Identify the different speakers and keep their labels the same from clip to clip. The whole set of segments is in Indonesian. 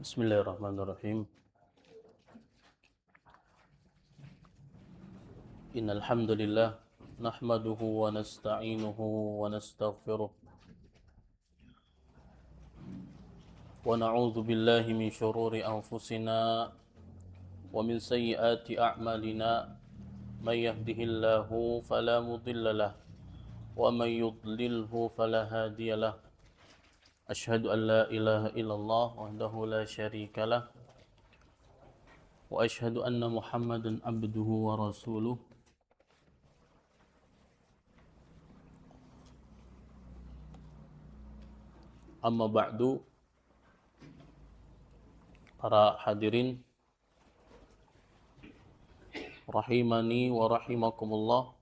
Speaker 1: Bismillahirrahmanirrahim. Innal hamdalillah nahmaduhu wa nasta'inuhu wa nastaghfiruh wa na'udzu billahi min shururi anfusina wa min sayyiati a'malina may yahdihillahu fala mudilla lahu wa may yudlilhu fala hadiyalah. Asyhadu an la ilaha illallah wahdahu la syarika lah wa asyhadu anna Muhammadan abduhu wa rasuluh. Amma ba'du, para hadirin rahimani wa rahimakumullah,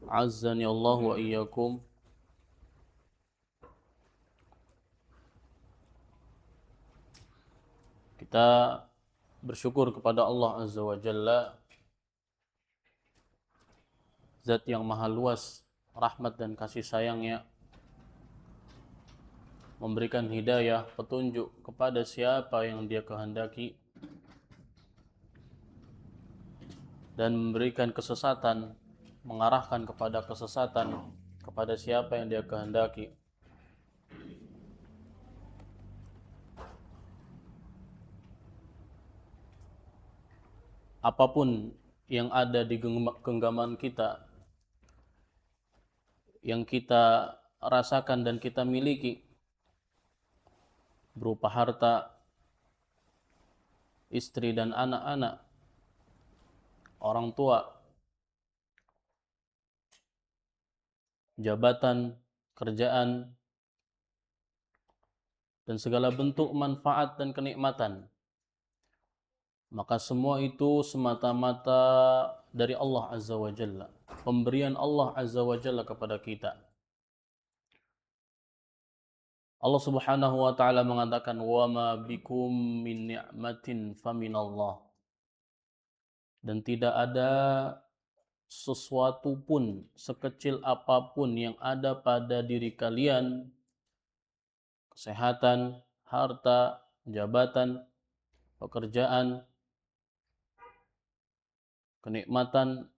Speaker 1: azzani Allah wa iyyakum. Kita bersyukur kepada Allah Azza wa Jalla, Zat yang maha luas rahmat dan kasih sayangnya, memberikan hidayah, petunjuk kepada siapa yang Dia kehendaki, dan memberikan kesesatan, mengarahkan kepada kesesatan kepada siapa yang Dia kehendaki. Apapun yang ada di genggaman kita, yang kita rasakan dan kita miliki, berupa harta, istri dan anak-anak, orang tua, jabatan, kerjaan, dan segala bentuk manfaat dan kenikmatan, maka semua itu semata-mata dari Allah Azza wa Jalla, pemberian Allah Azza wa Jalla kepada kita. Allah Subhanahu wa taala mengatakan, "Wa ma bikum min ni'matin faminallah." Dan tidak ada sesuatu pun sekecil apapun yang ada pada diri kalian, kesehatan, harta, jabatan, pekerjaan, kenikmatan,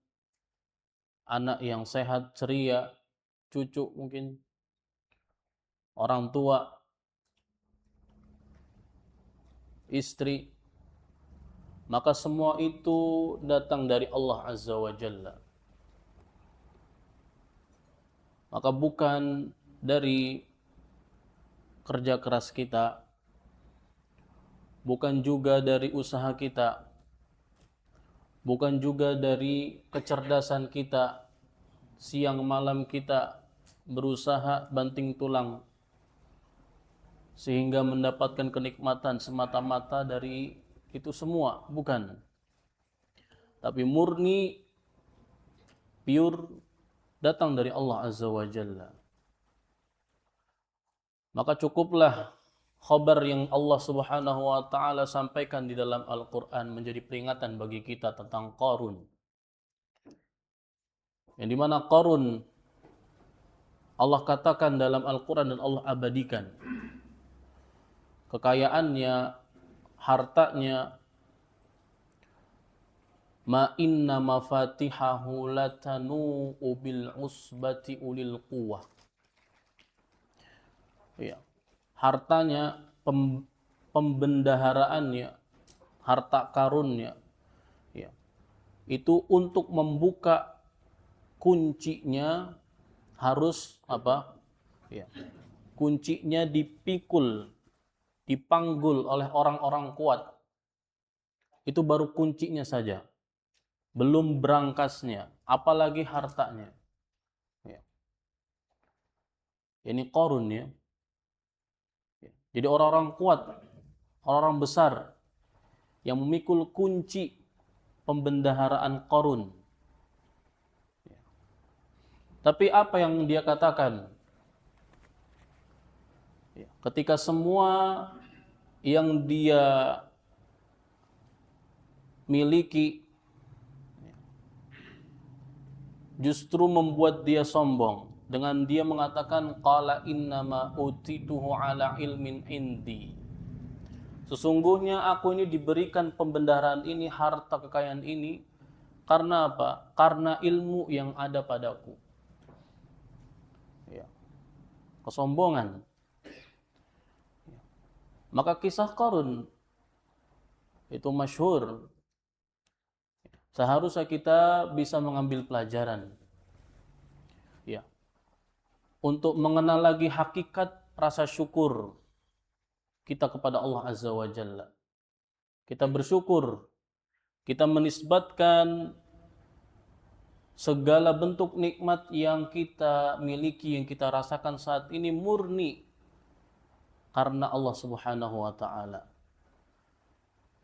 Speaker 1: anak yang sehat, ceria, cucu mungkin, orang tua, istri, maka semua itu datang dari Allah Azza wa Jalla. Maka bukan dari kerja keras kita, bukan juga dari usaha kita, bukan juga dari kecerdasan kita, siang malam kita berusaha banting tulang sehingga mendapatkan kenikmatan semata-mata dari itu semua, bukan. Tapi murni, pure, datang dari Allah Azza wa Jalla. Maka cukuplah khabar yang Allah Subhanahu wa taala sampaikan di dalam Al-Qur'an menjadi peringatan bagi kita tentang Qarun. Yang dimana Qarun Allah katakan dalam Al-Qur'an dan Allah abadikan kekayaannya, hartanya, ma inna mafatihahu latanu bil usbati ulil quwwah. Ya. Hartanya, pembendaharaannya, harta karunnya, ya, itu untuk membuka kuncinya harus apa? Ya. Kuncinya dipikul, dipanggul oleh orang-orang kuat. Itu baru kuncinya saja, belum berangkasnya, apalagi hartanya. Ya. Ini Qarun, ya. Jadi orang-orang kuat, orang-orang besar yang memikul kunci pembendaharaan Qarun. Ya. Tapi apa yang dia katakan? Ya. Ketika semua yang dia miliki justru membuat dia sombong dengan dia mengatakan qala innama utituhu ala ilmin indi. Sesungguhnya aku ini diberikan pembendaharaan ini, harta kekayaan ini, karena apa? Karena ilmu yang ada padaku. Ya. Kesombongan. Maka kisah Qarun itu masyhur. Seharusnya kita bisa mengambil pelajaran. Ya. Untuk mengenal lagi hakikat rasa syukur kita kepada Allah Azza wa Jalla. Kita bersyukur, kita menisbatkan segala bentuk nikmat yang kita miliki, yang kita rasakan saat ini murni karena Allah Subhanahu wa taala.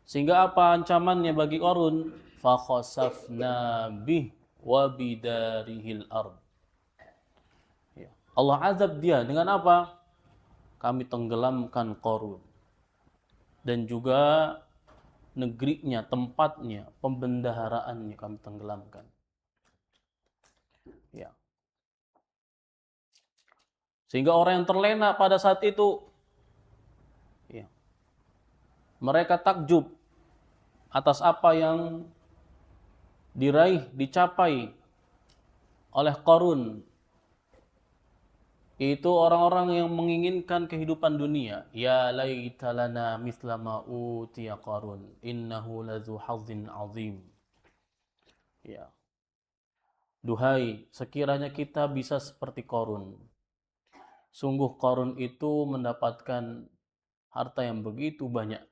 Speaker 1: Sehingga apa ancamannya bagi Qarun? Fa khasafna bih wa bidarihil ard. Allah azab dia dengan apa? Kami tenggelamkan Qarun dan juga negerinya, tempatnya, pembendaharaannya kami tenggelamkan. Ya. Sehingga orang yang terlena pada saat itu, ya, mereka takjub atas apa yang diraih, dicapai oleh Qarun. Itu orang-orang yang menginginkan kehidupan dunia. Ya laita lana mithla ma utiya Qarun innahu ladzu hazzin azim. Ya. Duhai, sekiranya kita bisa seperti Qarun. Sungguh Qarun itu mendapatkan harta yang begitu banyak.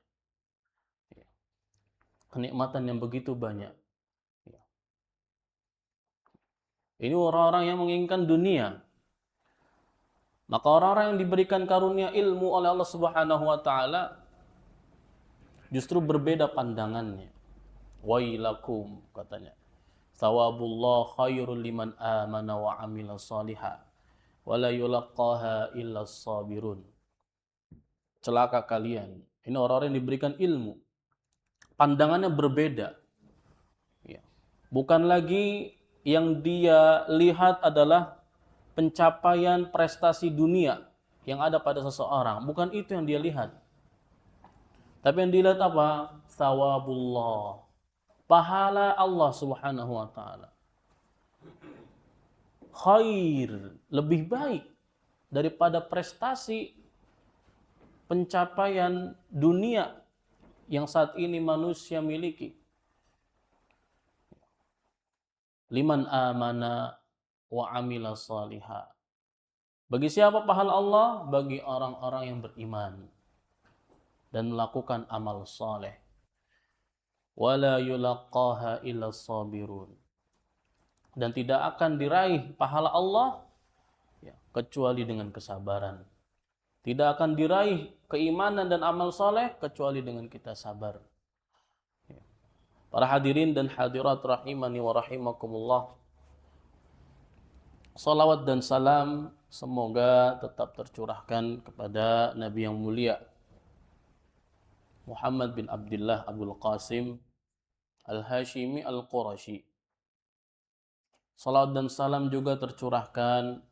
Speaker 1: Kenikmatan yang begitu banyak. Ini orang-orang yang menginginkan dunia. Maka orang-orang yang diberikan karunia ilmu oleh Allah Subhanahu wa taala justru berbeda pandangannya. Wailakum katanya. Thawabullah khairul liman amana wa amila salihah wa la yulaqqaha illa sabirun. Celaka kalian. Ini orang-orang yang diberikan ilmu. Pandangannya berbeda. Ya. Bukan lagi yang dia lihat adalah pencapaian prestasi dunia yang ada pada seseorang. Bukan itu yang dia lihat. Tapi yang dilihat apa? Thawabullah. Pahala Allah Subhanahu wa taala. Khair, lebih baik daripada prestasi pencapaian dunia yang saat ini manusia miliki. Liman amana wa amila salihah. Bagi siapa pahala Allah? Bagi orang-orang yang beriman dan melakukan amal saleh. Wala yulaqqaha illa sabirun. Dan tidak akan diraih pahala Allah ya, kecuali dengan kesabaran. Tidak akan diraih keimanan dan amal saleh kecuali dengan kita sabar. Ya. Para hadirin dan hadirat rahimani wa rahimakumullah. Salawat dan salam semoga tetap tercurahkan kepada Nabi yang mulia Muhammad bin Abdullah Abdul Qasim Al-Hashimi Al-Qurashi. Salawat dan salam juga tercurahkan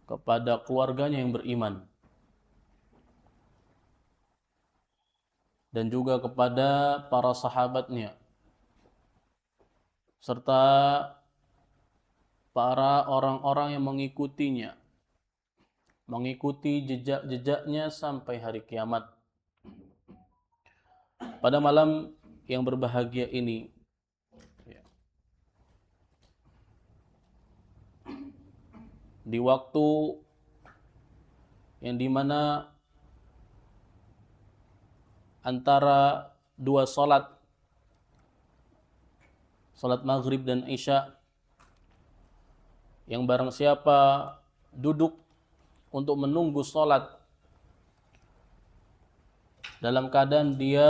Speaker 1: kepada keluarganya yang beriman dan juga kepada para sahabatnya serta para orang-orang yang mengikutinya, mengikuti jejak-jejaknya sampai hari kiamat. Pada malam yang berbahagia ini, di waktu yang dimana antara dua salat maghrib dan isya, yang barang siapa duduk untuk menunggu salat dalam keadaan dia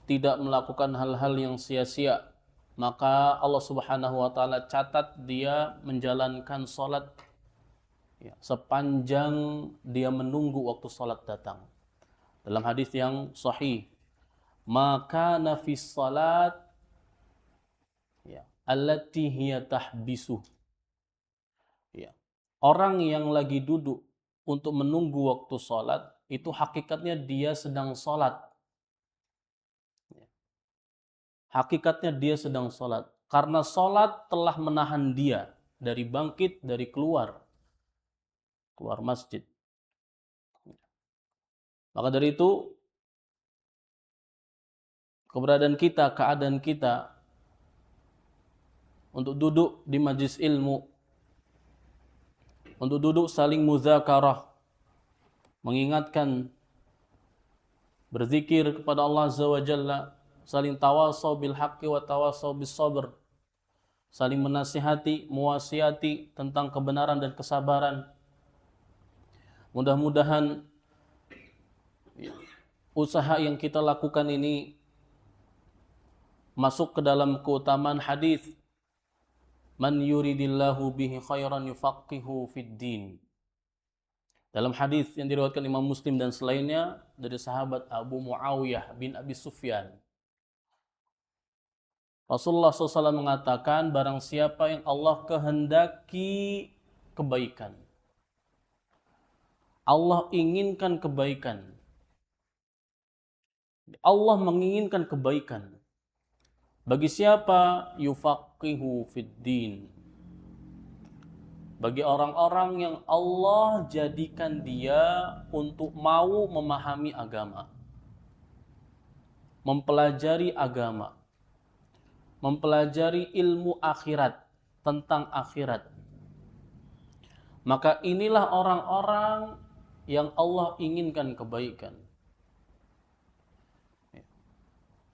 Speaker 1: tidak melakukan hal-hal yang sia-sia, maka Allah Subhanahu wa taala catat dia menjalankan salat ya, sepanjang dia menunggu waktu salat datang. Dalam hadis yang sahih, maka nafis salat ya, allati hiya tahbisuh. Ya. Orang yang lagi duduk untuk menunggu waktu salat itu hakikatnya dia sedang sholat. Hakikatnya dia sedang sholat. Karena sholat telah menahan dia dari bangkit, dari keluar masjid. Maka dari itu, keadaan kita untuk duduk di majlis ilmu, untuk duduk saling muzakarah, mengingatkan, berzikir kepada Allah Azza wa Jalla, saling tawasau bil haqqi wa tawasau bis sabr, saling menasihati, mewasiati tentang kebenaran dan kesabaran. Mudah-mudahan usaha yang kita lakukan ini masuk ke dalam keutamaan hadis man yuridillahu bihi khairan yufaqihu fid din. Dalam hadis yang diriwayatkan Imam Muslim dan selainnya dari sahabat Abu Muawiyah bin Abi Sufyan, Rasulullah SAW mengatakan, barang siapa yang Allah kehendaki kebaikan, Allah inginkan kebaikan, Allah menginginkan kebaikan, bagi siapa? Yufaqihu fid din, bagi orang-orang yang Allah jadikan dia untuk mau memahami agama, mempelajari agama, mempelajari ilmu akhirat, tentang akhirat. Maka inilah orang-orang yang Allah inginkan kebaikan.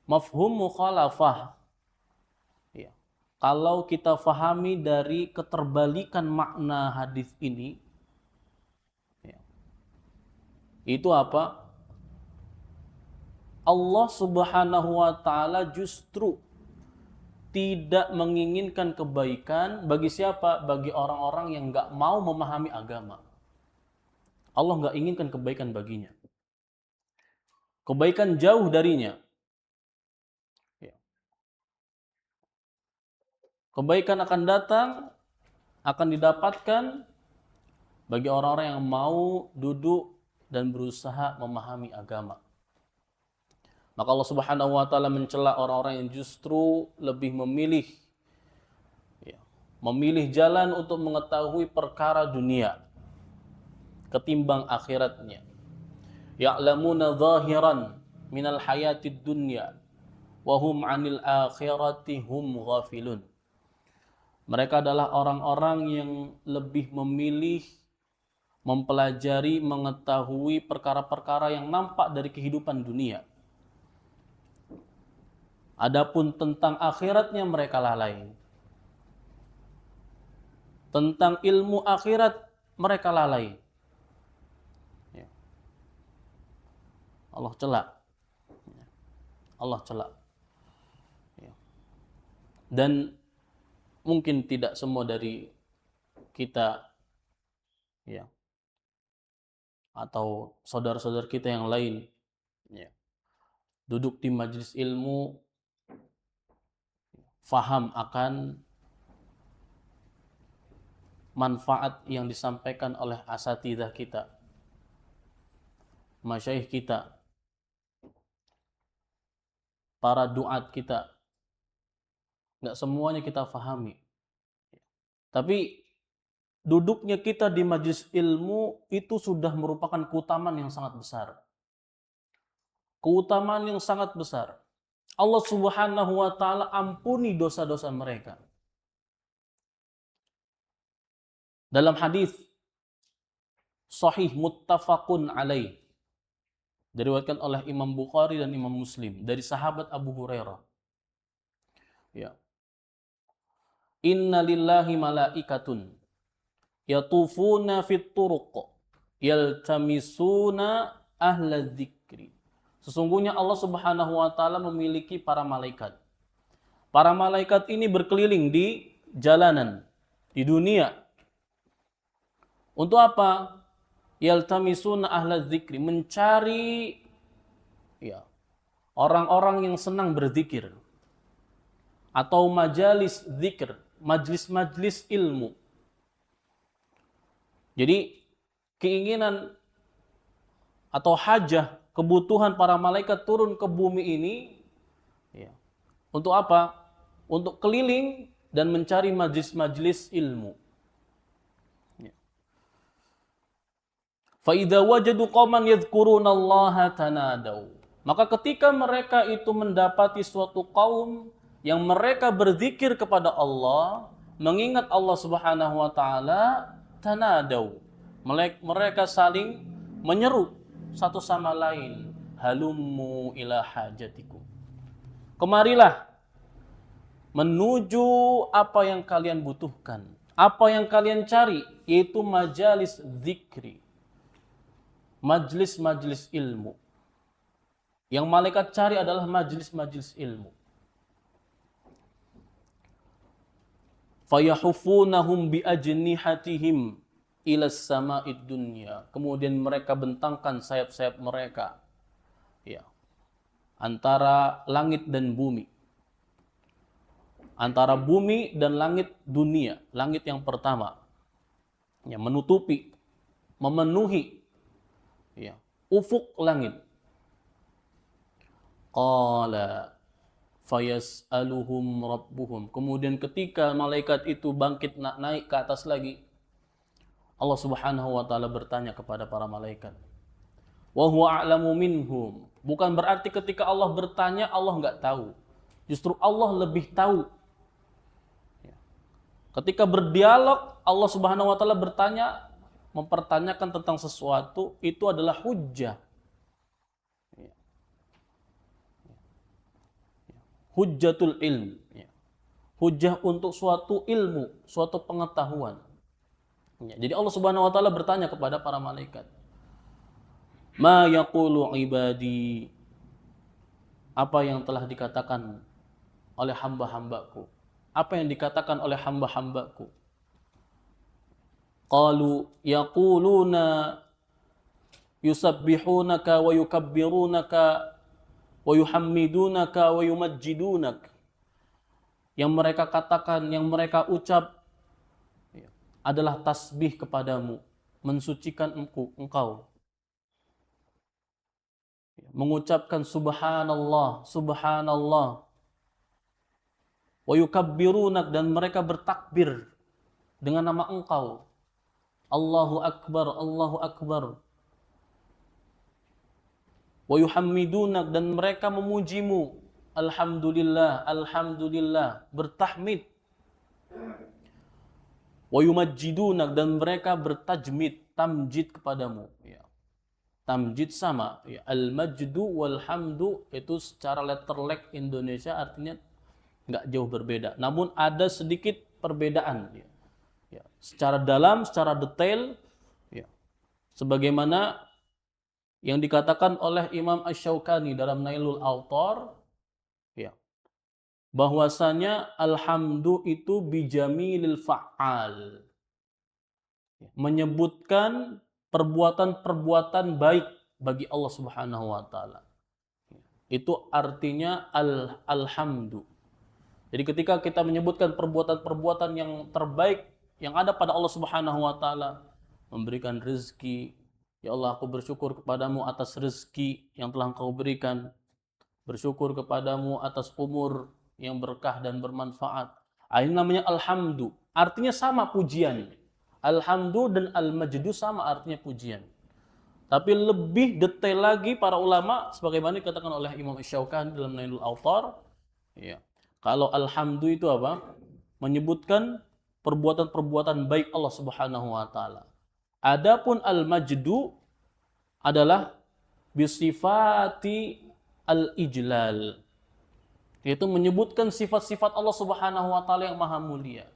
Speaker 1: Mafhum mukhalafah. Kalau kita fahami dari keterbalikan makna hadis ini, itu apa? Allah Subhanahu wa Ta'ala justru tidak menginginkan kebaikan bagi siapa? Bagi orang-orang yang nggak mau memahami agama. Allah nggak inginkan kebaikan baginya. Kebaikan jauh darinya. Kebaikan akan datang, akan didapatkan bagi orang-orang yang mau duduk dan berusaha memahami agama. Maka Allah Subhanahu wa Ta'ala mencela orang-orang yang justru lebih memilih jalan untuk mengetahui perkara dunia ketimbang akhiratnya. Ya'lamuna zahiran minal hayatid dunya wa hum 'anil akhirati hum ghafilun. Mereka adalah orang-orang yang lebih memilih mempelajari, mengetahui perkara-perkara yang nampak dari kehidupan dunia. Adapun tentang akhiratnya mereka lalai. Tentang ilmu akhirat mereka lalai. Allah celak. Allah celak. Dan mungkin tidak semua dari kita atau saudara-saudara kita yang lain duduk di majelis ilmu faham akan manfaat yang disampaikan oleh asatidzah kita, masyayikh kita, para duat kita. Nggak semuanya kita fahami. Tapi duduknya kita di majelis ilmu itu sudah merupakan keutamaan yang sangat besar. Keutamaan yang sangat besar. Allah Subhanahu wa Ta'ala ampuni dosa-dosa mereka. Dalam hadis sahih muttafaqun alaih, diriwayatkan oleh Imam Bukhari dan Imam Muslim dari sahabat Abu Hurairah. Inna lillahi malaikatun yatufuna fit turuq yaltamisuna ahla dzikri. Sesungguhnya Allah Subhanahu wa Ta'ala memiliki para malaikat. Para malaikat ini berkeliling di jalanan, di dunia. Untuk apa? Yaltamisuna ahla dzikri, mencari orang-orang yang senang berzikir atau majalis zikir, majlis-majlis ilmu. Jadi keinginan atau hajah, kebutuhan para malaikat turun ke bumi ini, ya, untuk apa? Untuk keliling dan mencari majlis-majlis ilmu. فَإِذَا وَجَدُوا قَوْمًا يَذْكُرُونَ اللَّهَ تَنَادَوْا. Maka ketika mereka itu mendapati suatu kaum yang mereka berzikir kepada Allah, mengingat Allah Subhanahu wa taala, tanadau. Mereka saling menyeru satu sama lain, halummu ila hajatikum. Kemarilah menuju apa yang kalian butuhkan, apa yang kalian cari, yaitu majalis zikri. Majlis-majlis ilmu. Yang malaikat cari adalah majlis-majlis ilmu. Fayahufunahum biajnihatihim ila sama'id dunya. Kemudian mereka bentangkan sayap-sayap mereka, ya, antara langit dan bumi. Antara bumi dan langit dunia, langit yang pertama. Ya, menutupi, memenuhi, ya, ufuk langit. Qala fayas'aluhum rabbuhum. Kemudian ketika malaikat itu bangkit naik ke atas lagi, Allah Subhanahu wa taala bertanya kepada para malaikat. Wa huwa a'lamu minhum. Bukan berarti ketika Allah bertanya Allah enggak tahu. Justru Allah lebih tahu. Ketika berdialog, Allah Subhanahu wa taala bertanya, mempertanyakan tentang sesuatu, itu adalah hujjah. Hujjatul ilm. Hujjah untuk suatu ilmu, suatu pengetahuan. Jadi Allah Subhanahu wa taala bertanya kepada para malaikat, "Ma yaqulu ibadi?" Apa yang telah dikatakan oleh hamba-hambaku? Apa yang dikatakan oleh hamba-hambaku? Qalu yaquluna yusabbihunaka wa yukabbirunaka wa yuhammidunaka wa yumajjidunak. Yang mereka katakan, yang mereka ucap adalah tasbih kepadamu, mensucikan engkau. Mengucapkan subhanallah, subhanallah. Wa yukabbirunak, dan mereka bertakbir dengan nama engkau. Allahu akbar, Allahu akbar. Wa yuhammidunak, dan mereka memujimu. Alhamdulillah, alhamdulillah, bertahmid. Wa yumajjidunak, dan mereka bertajmid, tamjid kepadamu. Ya. Tamjid sama, ya. Al-majdu wal-hamdu itu secara letterlek Indonesia artinya nggak jauh berbeda. Namun ada sedikit perbedaan. Ya. Ya. Secara dalam, secara detail, ya. Sebagaimana yang dikatakan oleh Imam Asy-Syaukani dalam Nailul Awtar, ya, bahwasanya alhamdu itu bijamilil fa'al, menyebutkan perbuatan-perbuatan baik bagi Allah Subhanahu wa taala. Itu artinya alhamdu. Jadi ketika kita menyebutkan perbuatan-perbuatan yang terbaik yang ada pada Allah Subhanahu wa taala, memberikan rezeki, ya Allah, aku bersyukur kepadamu atas rezeki yang telah Engkau berikan. Bersyukur kepadamu atas umur yang berkah dan bermanfaat. Ini namanya alhamdu. Artinya sama pujian. Alhamdu dan al-majdu sama artinya pujian. Tapi lebih detail lagi para ulama, sebagaimana dikatakan oleh Imam Asy-Syaukani dalam Nailul Awtar, ya. Kalau alhamdu itu apa? Menyebutkan perbuatan-perbuatan baik Allah Subhanahu wa taala. Adapun al-majdu adalah bisifati al-ijlal, yaitu menyebutkan sifat-sifat Allah Subhanahu wa taala yang maha mulia.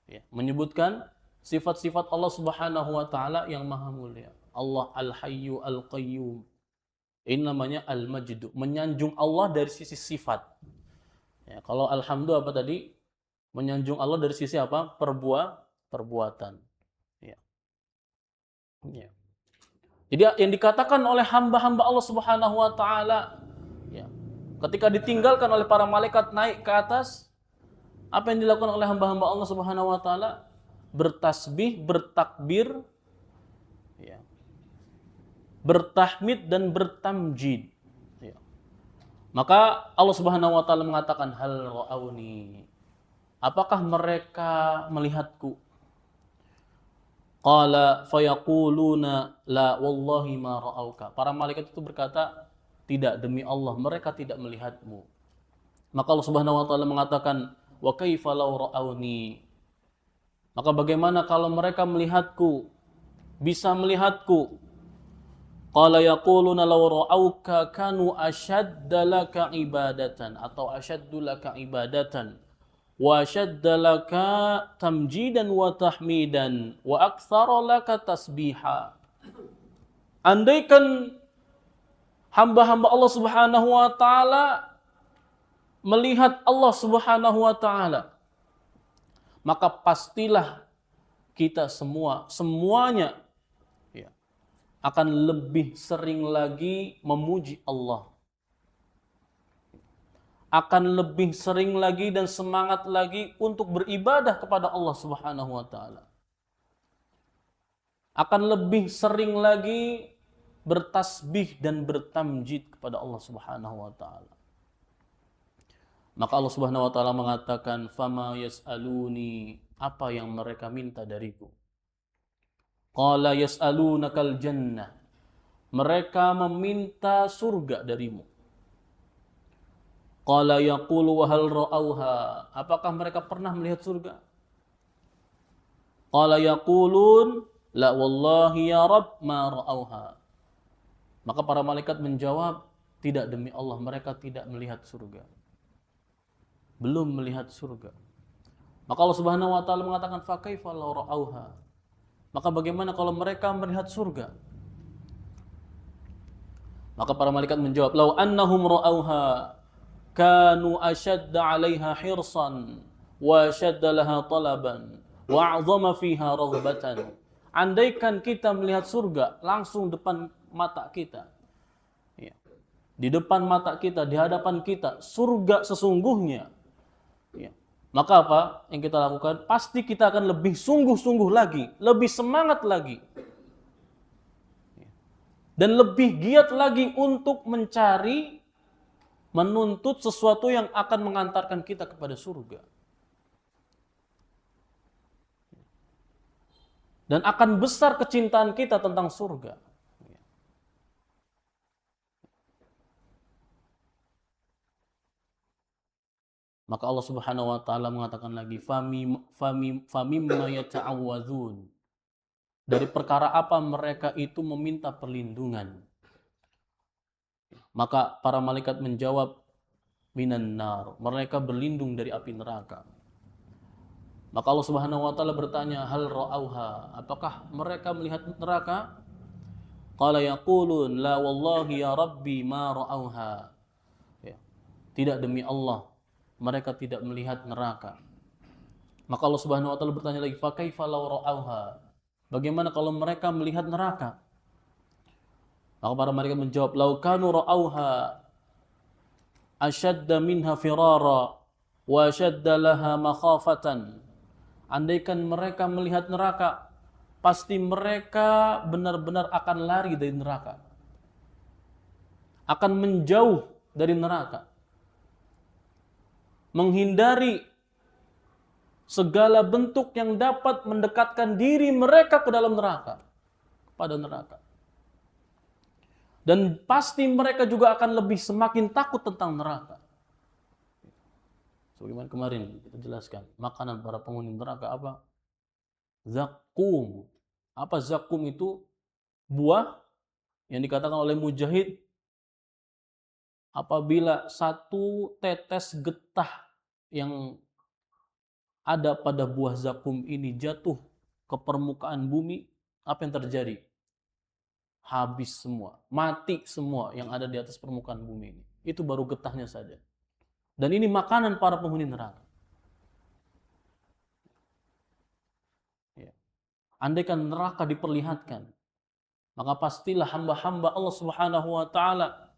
Speaker 1: Ya, menyebutkan sifat-sifat Allah Subhanahu wa taala yang maha mulia. Allah al-hayyu al-qayyum. Ini namanya al-majdu, menyanjung Allah dari sisi sifat. Ya, kalau alhamdu apa tadi? Menyanjung Allah dari sisi apa? Perbuatan. Ya. Ya. Jadi yang dikatakan oleh hamba-hamba Allah Subhanahu wa taala, ya, ketika ditinggalkan oleh para malaikat naik ke atas, apa yang dilakukan oleh hamba-hamba Allah Subhanahu wa taala? Bertasbih, bertakbir, ya, bertahmid dan bertamjid. Ya. Maka Allah Subhanahu wa taala mengatakan hal ra'auni. Apakah mereka melihatku? Qala fayaquluna la wallahi ma ra'auka. Para malaikat itu berkata, tidak, demi Allah mereka tidak melihatmu. Maka Allah Subhanahu wa taala mengatakan, wa kaifa law ra'auni. Maka bagaimana kalau mereka melihatku, bisa melihatku? Qala yaquluna law ra'auka kanu ashadda laka ibadatan atau ashaddu laka ibadatan wa ashadda laka tamjidan wa tahmidan wa aktsara laka tasbiha. Andaikan hamba-hamba Allah Subhanahu wa taala melihat Allah Subhanahu wa taala, maka pastilah kita semuanya ya, akan lebih sering lagi memuji Allah. Akan lebih sering lagi dan semangat lagi untuk beribadah kepada Allah Subhanahu wa taala. Akan lebih sering lagi bertasbih dan bertamjid kepada Allah Subhanahu wa taala. Maka Allah Subhanahu wa taala mengatakan, "Fama yas'aluni," apa yang mereka minta dariku? Qala yas'alunakal jannah. Mereka meminta surga darimu. Qala yaqulu wa hal ra'auha. Apakah mereka pernah melihat surga? Qala yaqulun la wallahi ya Rabb ma ra'auha. Maka para malaikat menjawab, tidak, demi Allah mereka tidak melihat surga. Belum melihat surga. Maka Allah Subhanahu wa taala mengatakan fa kaifa law ra'auha. Maka bagaimana kalau mereka melihat surga? Maka para malaikat menjawab, law annahum ra'auha kanu ashadda 'alaiha hirsan wa ashadda laha talaban wa 'azama fiha raghbatan. Andaikan kita melihat surga langsung depan mata kita. Ya. Di depan mata kita, di hadapan kita, surga sesungguhnya. Ya. Maka apa yang kita lakukan? Pasti kita akan lebih sungguh-sungguh lagi, lebih semangat lagi. Dan lebih giat lagi untuk mencari, menuntut sesuatu yang akan mengantarkan kita kepada surga. Dan akan besar kecintaan kita tentang surga. Maka Allah Subhanahu wa taala mengatakan lagi, famimma yata'awwadzun. Dari perkara apa mereka itu meminta perlindungan? Maka para malaikat menjawab, minan nar. Mereka berlindung dari api neraka. Maka Allah Subhanahu wa taala bertanya, hal ra'auha? Apakah mereka melihat neraka? Qala yaqulun la wallahi ya Rabbi ma ra'auha. Ya. Tidak, demi Allah mereka tidak melihat neraka. Maka Allah Subhanahu wa taala bertanya lagi, fa kaifa law ra'auha? Bagaimana kalau mereka melihat neraka? Maka para malaikat menjawab, law kanu ra'auha ashadda minha firara wa ashadda laha makhafatan. Andaikan mereka melihat neraka, pasti mereka benar-benar akan lari dari neraka. Akan menjauh dari neraka. Menghindari segala bentuk yang dapat mendekatkan diri mereka ke dalam neraka, kepada neraka. Dan pasti mereka juga akan lebih semakin takut tentang neraka. Sebagaimana kemarin kita jelaskan, makanan para penghuni neraka apa? Zakum. Apa zakum itu? Buah yang dikatakan oleh Mujahid, apabila satu tetes getah yang ada pada buah zakum ini jatuh ke permukaan bumi, apa yang terjadi? Habis semua, mati semua yang ada di atas permukaan bumi ini. Itu baru getahnya saja. Dan ini makanan para penghuni neraka. Ya. Andaikan neraka diperlihatkan, maka pastilah hamba-hamba Allah Subhanahu wa taala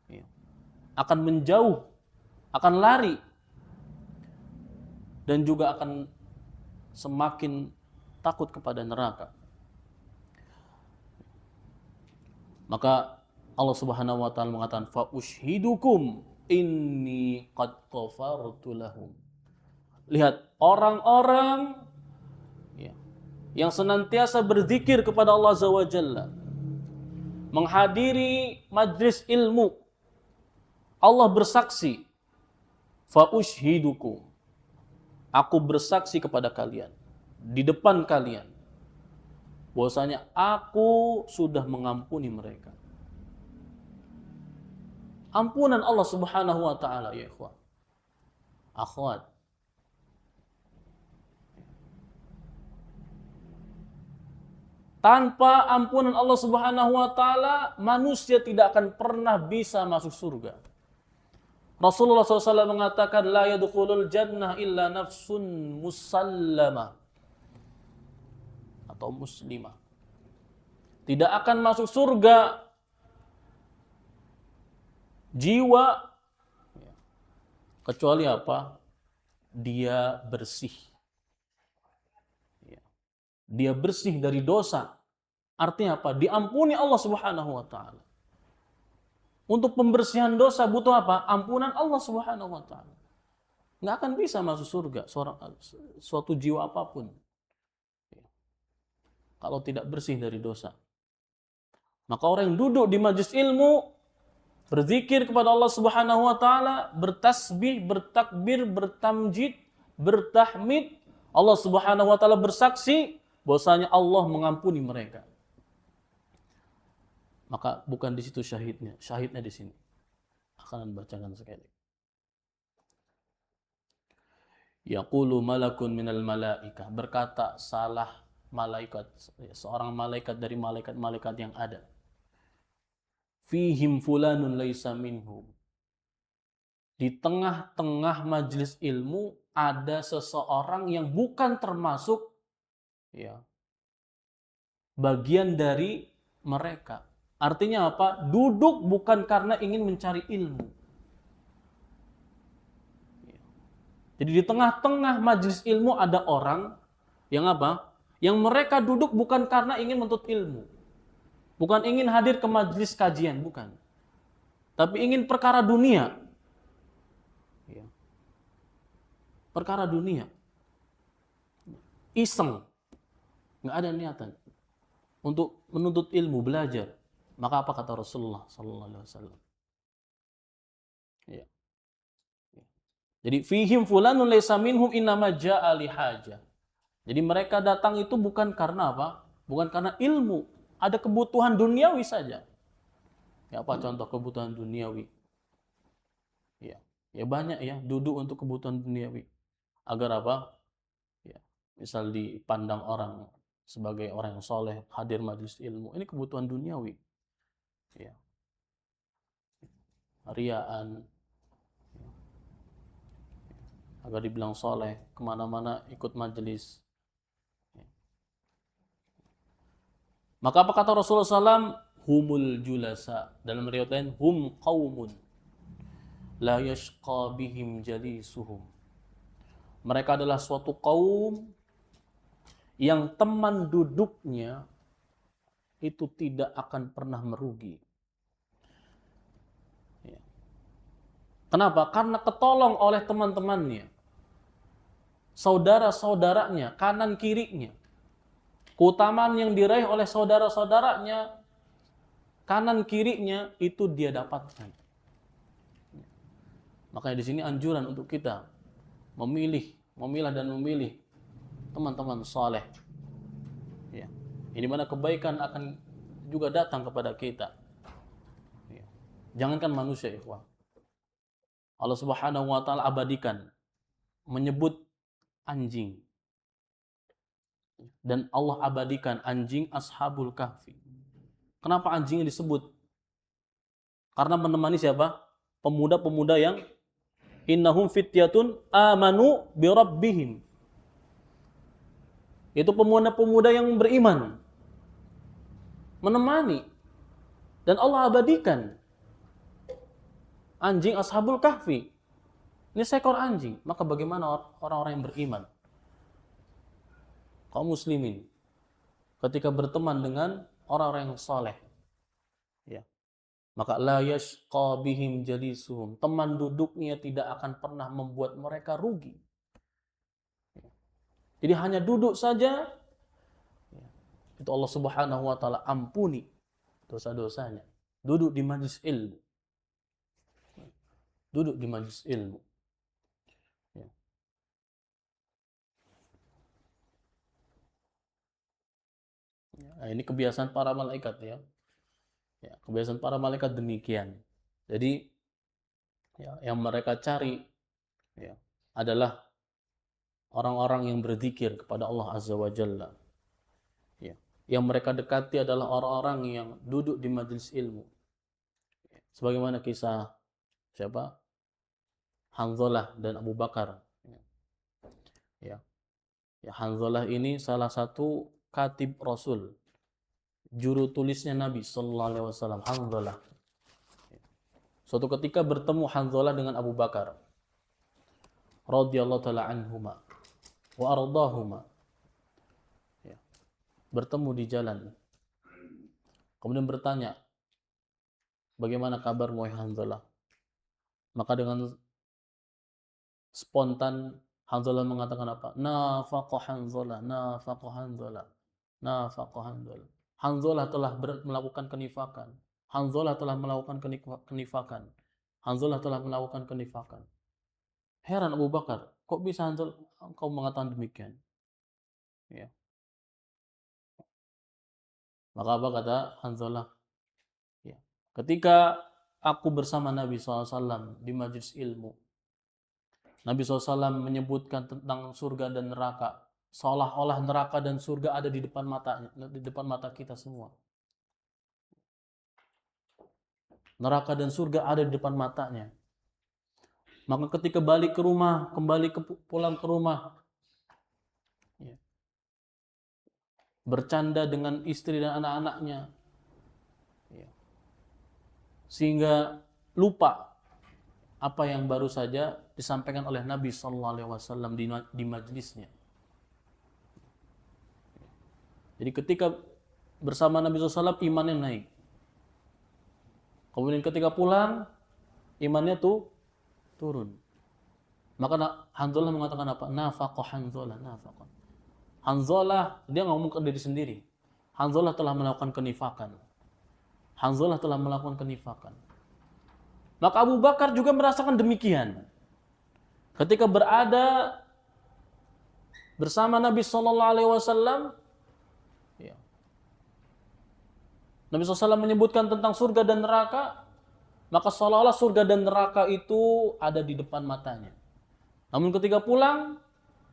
Speaker 1: ya, akan menjauh, akan lari, dan juga akan semakin takut kepada neraka. Maka Allah Subhanahu wa taala mengatakan fa ushidukum inni qad ghafartu lahum. Lihat orang-orang ya, yang senantiasa berzikir kepada Allah Azza wa Jalla, menghadiri majlis ilmu, Allah bersaksi, fa ushidukum, aku bersaksi kepada kalian, di depan kalian, bahwasanya aku sudah mengampuni mereka. Ampunan Allah Subhanahu wa taala ya ikhwan. Akhwat. Tanpa ampunan Allah Subhanahu wa taala, manusia tidak akan pernah bisa masuk surga. Rasulullah SAW mengatakan la yadkhulul jannah illa nafsun musallama atau muslimah. Tidak akan masuk surga jiwa kecuali apa? Dia bersih. Dia bersih dari dosa. Artinya apa? Diampuni Allah Subhanahu wa taala. Untuk pembersihan dosa butuh apa? Ampunan Allah Subhanahu wa taala. Nggak akan bisa masuk surga suatu jiwa apapun kalau tidak bersih dari dosa. Maka orang yang duduk di majlis ilmu, berzikir kepada Allah Subhanahu wa taala, bertasbih, bertakbir, bertamjid, bertahmid, Allah Subhanahu wa taala bersaksi bahwasanya Allah mengampuni mereka. Maka bukan di situ syahidnya, syahidnya di sini. Akan bacakan sekali. Yaqulu malakun minal malaikah, berkata salah malaikat, seorang malaikat dari malaikat-malaikat yang ada. Fihim fulanun laisa minhum. Di tengah-tengah majlis ilmu ada seseorang yang bukan termasuk bagian dari mereka. Artinya apa? Duduk bukan karena ingin mencari ilmu. Jadi di tengah-tengah majlis ilmu ada orang yang apa? Yang mereka duduk bukan karena ingin menuntut ilmu. Bukan ingin hadir ke majlis kajian, bukan. Tapi ingin perkara dunia. Perkara dunia. Iseng. Nggak ada niatan untuk menuntut ilmu, belajar. Maka apa kata Rasulullah sallallahu alaihi wasallam? Ya. Jadi fihim fulanun laysa minhum innama jaa'a li hajah. Jadi mereka datang itu bukan karena apa? Bukan karena ilmu, ada kebutuhan duniawi saja. Ya, apa contoh kebutuhan duniawi? Ya banyak ya, duduk untuk kebutuhan duniawi. Agar apa? Ya, misal dipandang orang sebagai orang yang soleh, hadir majelis ilmu. Ini kebutuhan duniawi. Ya. Riaan, agar dibilang soleh, kemana-mana ikut majelis. Maka apa kata Rasulullah SAW? Humul julasa. Dalam riwayat lain, hum qaumun la yashqa bihim jalisuhum. Mereka adalah suatu kaum yang teman duduknya itu tidak akan pernah merugi. Kenapa? Karena ketolong oleh teman-temannya, saudara-saudaranya, kanan kirinya. Keutamaan yang diraih oleh saudara-saudaranya, kanan kirinya, itu dia dapatkan. Makanya di sini anjuran untuk kita memilah dan memilih teman-teman saleh. Ya. Ini mana kebaikan akan juga datang kepada kita. Ya. Jangankan manusia, ikhwan. Allah Subhanahu wa taala abadikan menyebut anjing. Dan Allah abadikan anjing Ashabul Kahfi. Kenapa anjingnya disebut? Karena menemani siapa? Pemuda-pemuda yang innahum fityatun amanu bi rabbihim. Itu pemuda-pemuda yang beriman. Menemani. Dan Allah abadikan anjing Ashabul Kahfi. Ini seekor anjing. Maka bagaimana orang-orang yang beriman? Kaum muslimin ketika berteman dengan orang-orang yang saleh. Maka la yashqa bihim jalisuhum, teman duduknya tidak akan pernah membuat mereka rugi. Jadi hanya duduk saja, itu Allah Subhanahu wa taala ampuni dosa-dosanya. Duduk di majlis ilmu. Duduk di majlis ilmu. Ya. Nah, ini kebiasaan para malaikat ya. Ya, kebiasaan para malaikat demikian. Jadi ya, yang mereka cari ya, adalah orang-orang yang berzikir kepada Allah Azza wa Jalla. Ya. Yang mereka dekati adalah orang-orang yang duduk di majelis ilmu. Sebagaimana kisah siapa? Hanzalah dan Abu Bakar. Ya. Ya, Hanzalah ini salah satu katib Rasul, juru tulisnya Nabi sallallahu alaihi wasallam, Hanzalah. Suatu ketika bertemu Hanzalah dengan Abu Bakar radhiyallahu taala anhuma wa ardahuma. Ya. Bertemu di jalan. Kemudian bertanya, "Bagaimana kabar wahai Hanzalah?" Maka dengan spontan Hanzalah mengatakan apa? Nafaqa Hanzalah, nafaqa Hanzalah, nafaqa Hanzalah. Hanzalah telah melakukan kenifakan. Hanzalah telah melakukan kenifakan. Hanzalah telah melakukan kenifakan. Heran Abu Bakar, kok bisa Hanzalah engkau mengatakan demikian? Ya. Maka apa kata Hanzalah? Ya. Ketika aku bersama Nabi SAW di majlis ilmu, Nabi SAW menyebutkan tentang surga dan neraka, seolah-olah neraka dan surga ada di depan mata kita semua. Neraka dan surga ada di depan matanya. Maka ketika balik ke rumah, pulang ke rumah, ya, bercanda dengan istri dan anak-anaknya, ya, sehingga lupa apa yang baru saja disampaikan oleh Nabi SAW di majlisnya. Jadi ketika bersama Nabi SAW imannya naik. Kemudian ketika pulang imannya turun. Maka Hanzalah mengatakan apa? Nafaqa Hanzalah, nafaqa. Hanzalah, dia ngomong ke diri sendiri. Hanzalah telah melakukan kenifakan. Hanzalah telah melakukan kenifakan. Maka Abu Bakar juga merasakan demikian. Ketika berada bersama Nabi Sallallahu Alaihi Wasallam, ya, Nabi SAW menyebutkan tentang surga dan neraka, maka seolah-olah surga dan neraka itu ada di depan matanya. Namun ketika pulang,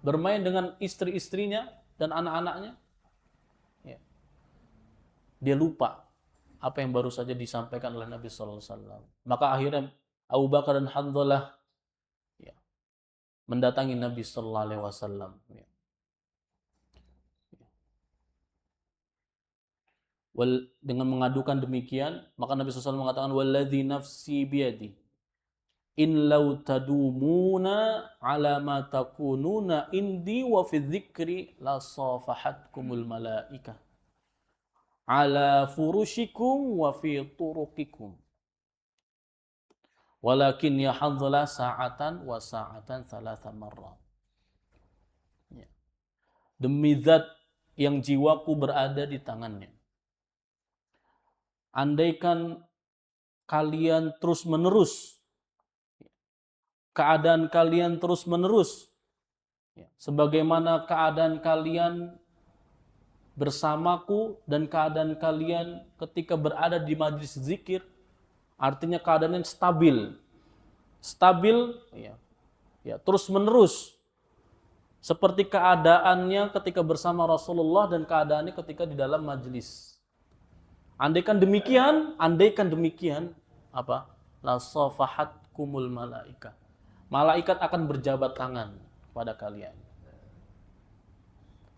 Speaker 1: bermain dengan istri-istrinya dan anak-anaknya, ya, dia lupa apa yang baru saja disampaikan oleh Nabi SAW. Maka akhirnya Abu Bakar dan Hanzalah, ya, mendatangi Nabi SAW. Ya. Dengan mengadukan demikian, maka Nabi SAW mengatakan, "Walladzi nafsi biyadi, in law tadumuna ala ma takununa indi wa fi dzikri la safahatkumul malaikah ala furushikum wa fi turuqikum. Walakin ya Hanzalah sa'atan wa sa'atan thalatha marrat." Ya. Demi zat yang jiwaku berada di tangannya, andaikan kalian terus-menerus, keadaan kalian terus-menerus, ya, sebagaimana keadaan kalian bersamaku dan keadaan kalian ketika berada di majlis zikir, artinya keadaannya stabil, ya, ya, terus-menerus, seperti keadaannya ketika bersama Rasulullah dan keadaannya ketika di dalam majlis. Andaikan demikian, apa? La safahatkumul malaika. Malaikat akan berjabat tangan pada kalian.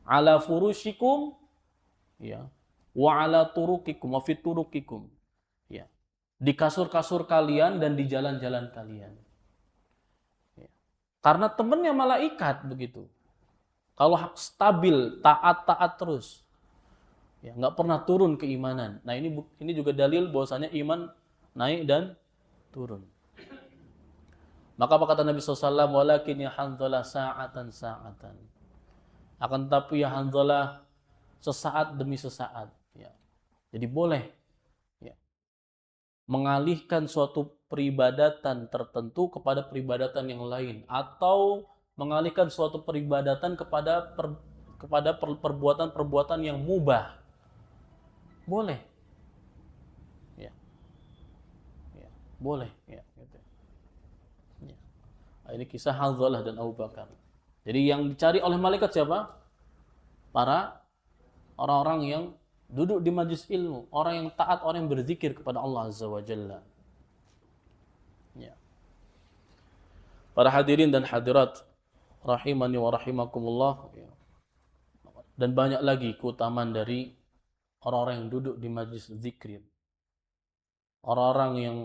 Speaker 1: Ala furushikum, ya, wa ala turuqikum, wa fi turuqikum. Ya. Di kasur-kasur kalian dan di jalan-jalan kalian. Ya. Karena temannya malaikat begitu. Kalau stabil, taat terus, ya, nggak pernah turun keimanan. Nah ini juga dalil bahwasanya iman naik dan turun. Maka apa kata Nabi SAW? Walakin ya Hanzalah sa'atan sa'atan. Akan tetapi ya Hanzalah sesaat demi sesaat. Ya. Jadi boleh ya, mengalihkan suatu peribadatan tertentu kepada peribadatan yang lain, atau mengalihkan suatu peribadatan kepada perbuatan-perbuatan yang mubah. Boleh. Ya. Ya. Boleh. Ya. Gitu. Ya. Nah, ini kisah Hanzalah dan Abu Bakar. Jadi yang dicari oleh malaikat siapa? Para orang-orang yang duduk di majlis ilmu, orang yang taat, orang yang berzikir kepada Allah Azza wa Jalla. Ya. Para hadirin dan hadirat rahimani wa rahimakumullah, ya. Dan banyak lagi keutamaan dari orang-orang yang duduk di majlis zikir. Orang-orang yang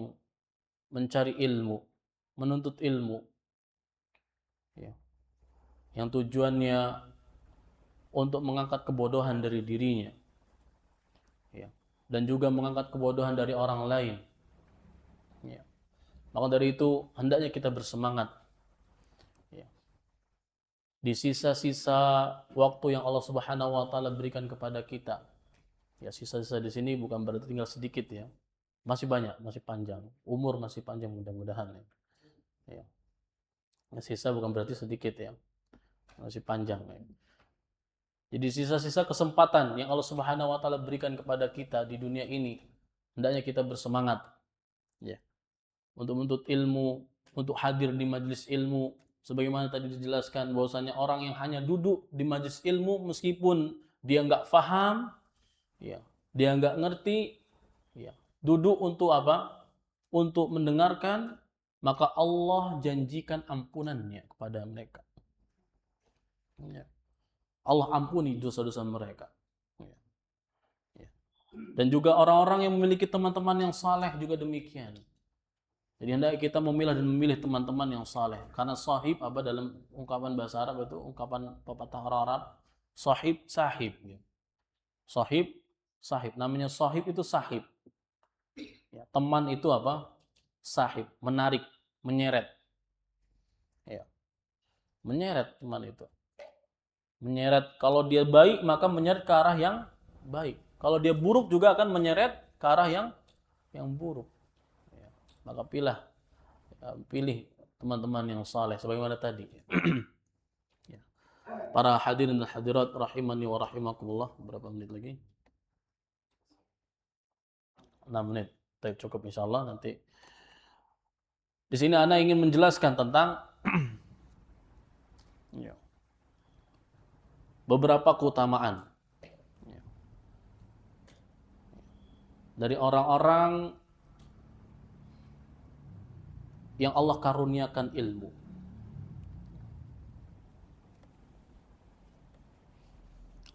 Speaker 1: mencari ilmu, menuntut ilmu, ya. Yang tujuannya untuk mengangkat kebodohan dari dirinya, ya. Dan juga mengangkat kebodohan dari orang lain. Ya. Maka dari itu hendaknya kita bersemangat, ya. Di sisa-sisa waktu yang Allah Subhanahu wa taala berikan kepada kita. Ya, sisa-sisa di sini bukan berarti tinggal sedikit ya. Masih banyak, masih panjang. Umur masih panjang mudah-mudahan ya. Ya. Sisa bukan berarti sedikit ya. Masih panjang ya. Jadi sisa-sisa kesempatan yang Allah Subhanahu wa taala berikan kepada kita di dunia ini, hendaknya kita bersemangat ya. Untuk menuntut ilmu, untuk hadir di majelis ilmu, sebagaimana tadi dijelaskan bahwasanya orang yang hanya duduk di majelis ilmu meskipun dia nggak paham, ya, dia nggak ngerti, ya, duduk untuk apa? Untuk mendengarkan, maka Allah janjikan ampunannya kepada mereka. Ya. Allah ampuni dosa-dosa mereka. Ya. Ya. Dan juga orang-orang yang memiliki teman-teman yang saleh juga demikian. Jadi hendaknya kita memilah dan memilih teman-teman yang saleh. Karena sahib apa dalam ungkapan bahasa Arab itu, ungkapan pepatah orang Arab, sahib sahib. Ya. Sahib sahib. Namanya sahib itu sahib. Ya, teman itu apa? Sahib, menarik, menyeret. Ya. Menyeret teman itu. Menyeret, kalau dia baik maka menyeret ke arah yang baik. Kalau dia buruk juga akan menyeret ke arah yang buruk. Ya. Maka pilih teman-teman yang saleh sebagaimana tadi. Ya. Para hadirin dan hadirat rahimani wa rahimakumullah, berapa menit lagi? 6 menit. Cukup insyaallah. Nanti di sini ana ingin menjelaskan tentang ya, beberapa keutamaan ya, dari orang-orang yang Allah karuniakan ilmu.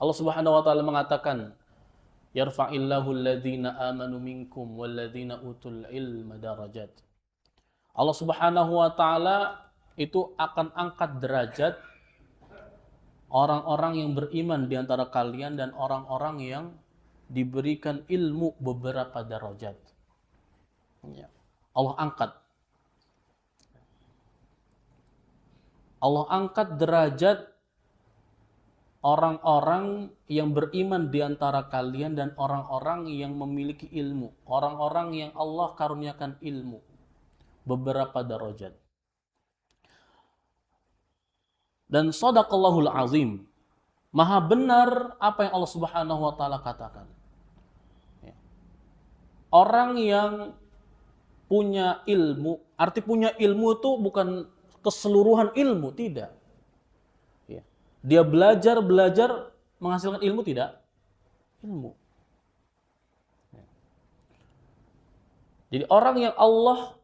Speaker 1: Allah Subhanahu wa taala mengatakan, yarfa'illahu alladhina amanu minkum walladhina utul ilma darajat. Allah Subhanahu wa taala itu akan angkat derajat orang-orang yang beriman di antara kalian dan orang-orang yang diberikan ilmu beberapa derajat. Ya. Allah angkat. Allah angkat derajat orang-orang yang beriman di antara kalian dan orang-orang yang memiliki ilmu. Orang-orang yang Allah karuniakan ilmu. Beberapa derajat. Dan shadaqallahul azim. Maha benar apa yang Allah Subhanahu wa taala katakan. Ya. Orang yang punya ilmu, arti punya ilmu itu bukan keseluruhan ilmu, tidak. Ya. Dia belajar menghasilkan ilmu tidak? Ilmu. Ya. Jadi orang yang Allah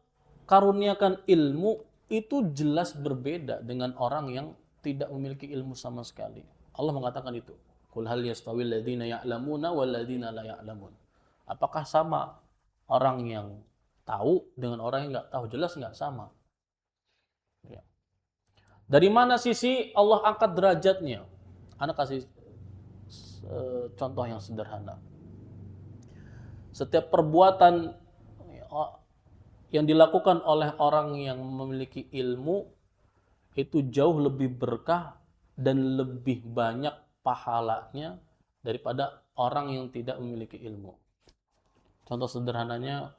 Speaker 1: karuniakan ilmu itu jelas berbeda dengan orang yang tidak memiliki ilmu sama sekali. Allah mengatakan itu. Qul hal yastawil ladzina ya'lamuna wal ladzina la ya'lamun. Apakah sama orang yang tahu dengan orang yang enggak tahu? Jelas enggak sama. Ya. Dari mana sisi Allah angkat derajatnya? Anak kasih contoh yang sederhana. Setiap perbuatan yang dilakukan oleh orang yang memiliki ilmu itu jauh lebih berkah dan lebih banyak pahalanya daripada orang yang tidak memiliki ilmu. Contoh sederhananya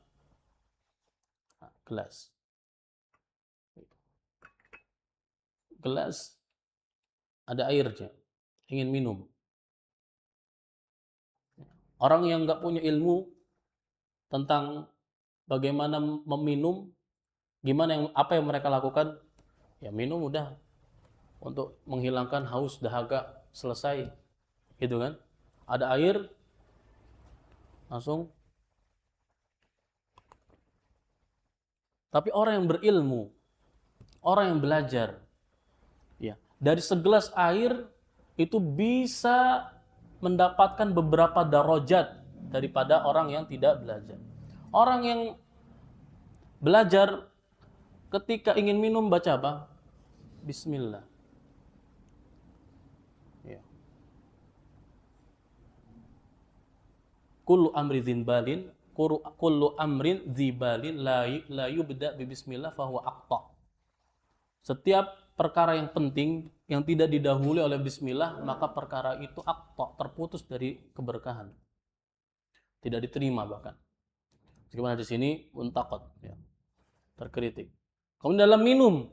Speaker 1: gelas. Gelas ada airnya, ingin minum. Orang yang nggak punya ilmu tentang bagaimana meminum, apa yang mereka lakukan? Ya minum udah untuk menghilangkan haus dahaga, selesai, gitu kan? Ada air, langsung. Tapi orang yang berilmu, orang yang belajar, ya dari segelas air itu bisa mendapatkan beberapa darajat daripada orang yang tidak belajar. Orang yang belajar ketika ingin minum baca apa? Bismillah. Ya. Kullu amri dzinbalin, kullu amrin dzibalin la yubda bi bismillah fahuwa aqta. Setiap perkara yang penting yang tidak didahului oleh bismillah, maka perkara itu aqta, terputus dari keberkahan. Tidak diterima bahkan. Bagaimana di sini muntaqad, ya. Terkritik. Kemudian dalam minum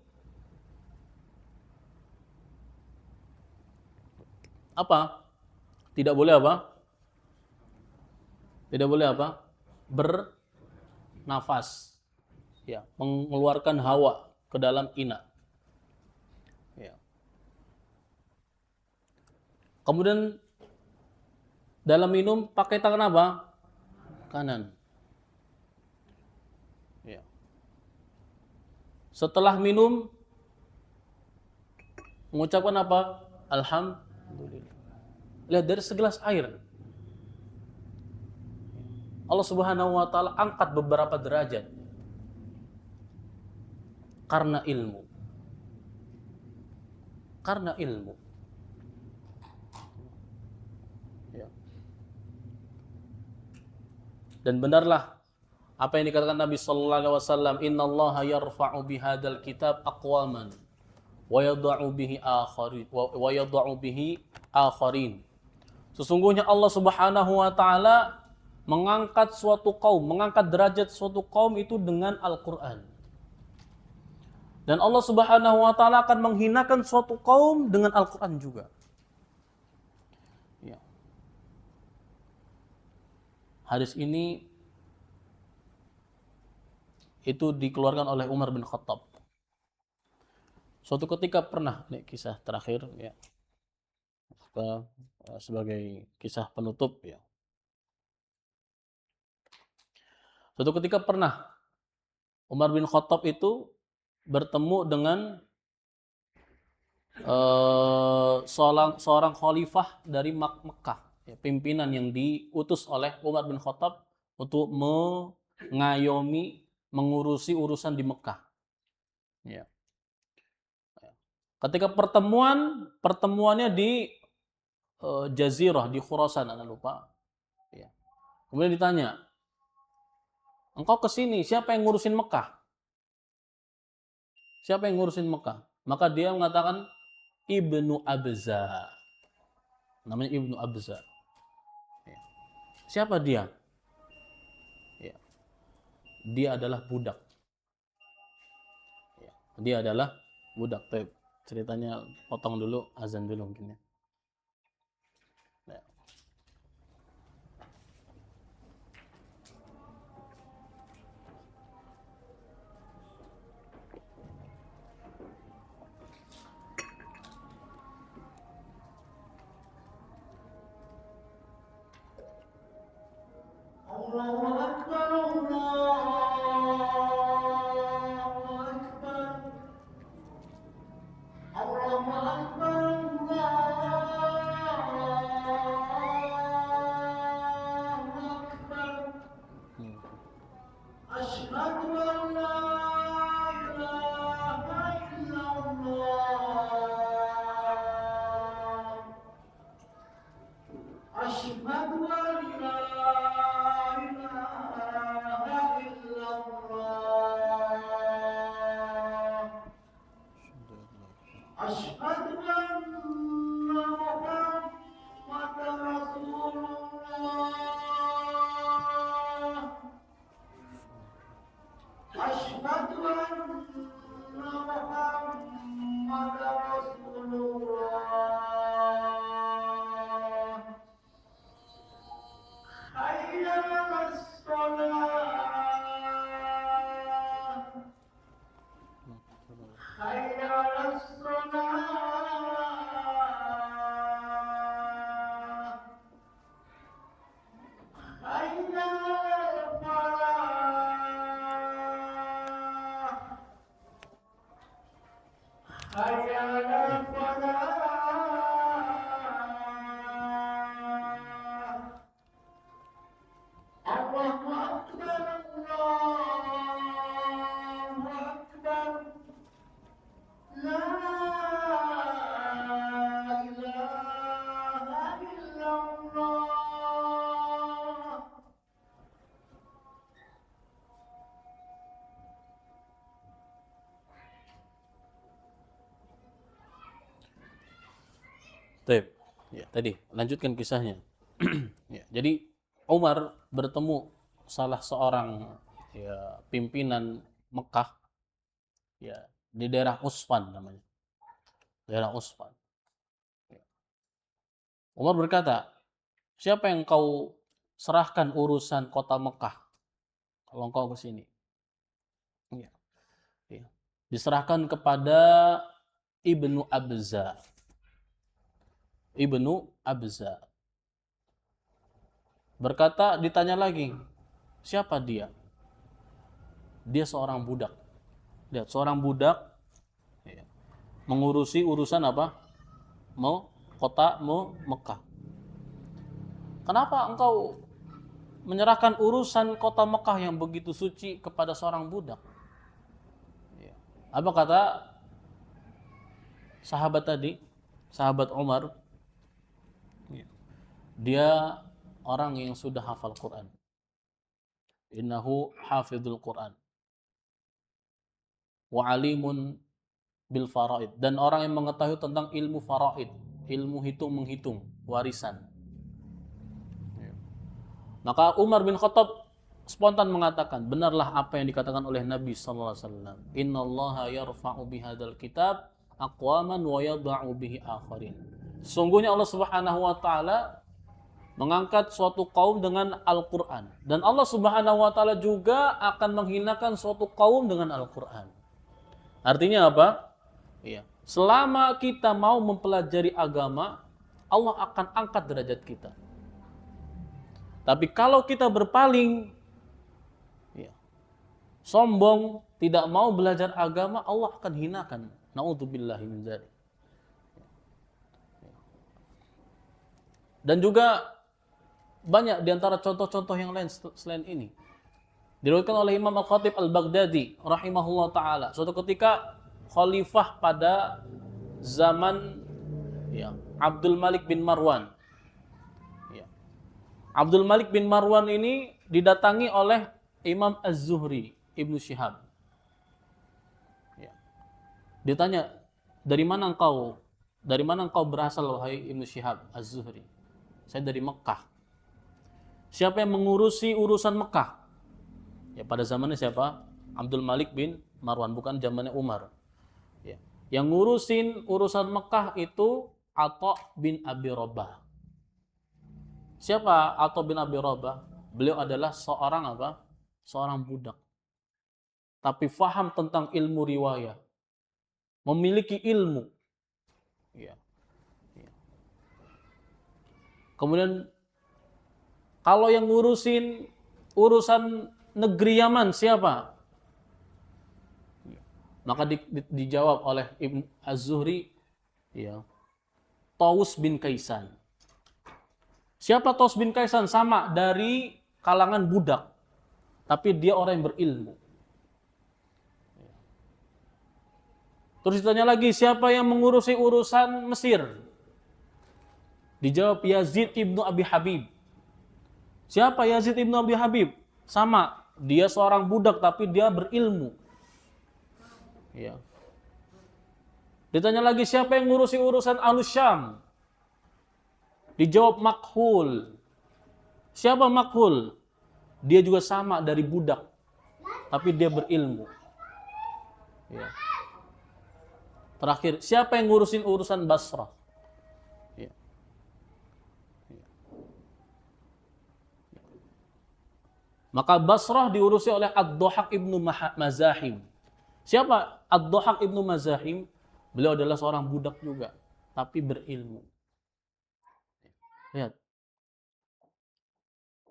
Speaker 1: apa? Tidak boleh apa? Tidak boleh apa? Bernafas. Ya, mengeluarkan hawa ke dalam ina. Ya. Kemudian dalam minum pakai tangan apa? Kanan. Ya. Setelah minum mengucapkan apa? Alhamdulillah. Lihat dari segelas air. Allah Subhanahu wa taala angkat beberapa derajat karena ilmu. Karena ilmu. Ya. Dan benarlah apa yang dikatakan Nabi sallallahu alaihi wasallam, "Innallaha yarfa'u bihadzal kitab aqwaman wa yadh'u bihi akharin." Sesungguhnya Allah Subhanahu wa taala mengangkat suatu kaum, mengangkat derajat suatu kaum itu dengan Al-Qur'an. Dan Allah Subhanahu wa taala akan menghinakan suatu kaum dengan Al-Qur'an juga. Ya. Hadis ini itu dikeluarkan oleh Umar bin Khattab. Suatu ketika pernah, ini kisah terakhir ya. Sebagai kisah penutup ya. Suatu ketika pernah Umar bin Khattab itu bertemu dengan seorang khalifah dari Mekah, ya, pimpinan yang diutus oleh Umar bin Khattab untuk mengayomi, mengurusi urusan di Mekah. Ya. Ketika pertemuannya di Jazirah di Khurasan, Anda lupa. Ya. Kemudian ditanya, engkau kesini, siapa yang ngurusin Mekah? Siapa yang ngurusin Mekah? Maka dia mengatakan Ibnu Abza. Namanya Ibnu Abza. Ya. Siapa dia? Ya. Dia adalah budak. Ya. Dia adalah budak. Ceritanya potong dulu, azan dulu mungkin ya.
Speaker 2: أشهد أن لا إله إلا الله أشهد أن محمد رسول الله أشهد أن محمد رسول الله حي على الصلاة حي على الصلاة حي على الفلاح حي على الفلاح الله أكبر الله أكبر لا إله إلا الله
Speaker 1: Baik. Ya, tadi lanjutkan kisahnya. Ya, jadi Umar bertemu salah seorang ya pimpinan Mekah ya di daerah Usfan namanya. Daerah Usfan. Ya. Umar berkata, "Siapa yang kau serahkan urusan kota Mekah kalau engkau ke sini?" Ya. Ya. Diserahkan kepada Ibnu Abza. Ibnu Abza. Berkata, ditanya lagi, siapa dia? Dia seorang budak. Lihat, seorang budak ya, mengurusi urusan apa? Mau kota, mau Mekah. Kenapa engkau menyerahkan urusan kota Mekah yang begitu suci kepada seorang budak? Ya. Apa kata sahabat tadi? Sahabat Umar. Ya. Dia orang yang sudah hafal Quran. Innahu hafidhul Quran. Wa alimun bil faraid, dan orang yang mengetahui tentang ilmu faraid, ilmu hitung-menghitung warisan. Maka Umar bin Khattab spontan mengatakan, benarlah apa yang dikatakan oleh Nabi sallallahu alaihi wasallam, innallaha yarfa'u bihadzal kitab aqwaman wa yadha'u bihi akharin. Sesungguhnya Allah Subhanahu wa taala mengangkat suatu kaum dengan Al-Qur'an, dan Allah Subhanahu wa taala juga akan menghinakan suatu kaum dengan Al-Qur'an. Artinya apa? Iya. Selama kita mau mempelajari agama, Allah akan angkat derajat kita. Tapi kalau kita berpaling, ya, sombong, tidak mau belajar agama, Allah akan hinakan. Na'udzubillahi min dzalik. Dan juga banyak diantara contoh-contoh yang lain selain ini. Diriwayatkan oleh Imam Al-Khatib Al-Baghdadi rahimahullah ta'ala. Suatu ketika khalifah pada zaman ya, Abdul Malik bin Marwan. Ya. Abdul Malik bin Marwan ini didatangi oleh Imam Az-Zuhri, Ibnu Syihab. Ya. Ditanya, dari mana engkau berasal wahai Ibnu Syihab Az-Zuhri? Saya dari Mekah. Siapa yang mengurusi urusan Mekah? Ya, pada zamannya siapa? Abdul Malik bin Marwan, bukan zamannya Umar. Ya. Yang ngurusin urusan Mekah itu Atha bin Abi Rabah. Siapa Atha bin Abi Rabah? Beliau adalah seorang apa? Seorang budak. Tapi faham tentang ilmu riwayah. Memiliki ilmu. Ya. Ya. Kemudian kalau yang ngurusin urusan negeri Yaman siapa? Maka dijawab oleh Ibn Az-Zuhri, ya, Taus bin Kaisan. Siapa Taus bin Kaisan? Sama dari kalangan budak, tapi dia orang yang berilmu. Terus ditanya lagi, siapa yang mengurusi urusan Mesir? Dijawab Yazid ibnu Abi Habib. Siapa Yazid ibnu Abi Habib? Sama, dia seorang budak tapi dia berilmu. Ya. Ditanya lagi, siapa yang ngurusi urusan Ahlus Syam? Dijawab Makhul. Siapa Makhul? Dia juga sama dari budak, tapi dia berilmu. Ya. Terakhir, siapa yang ngurusin urusan Basrah? Ya. Maka Basrah diurusi oleh Ad-Dhahak ibnu Mazahim. Siapa Ad-Dhahak ibnu Mazahim? Beliau adalah seorang budak juga, tapi berilmu. Lihat.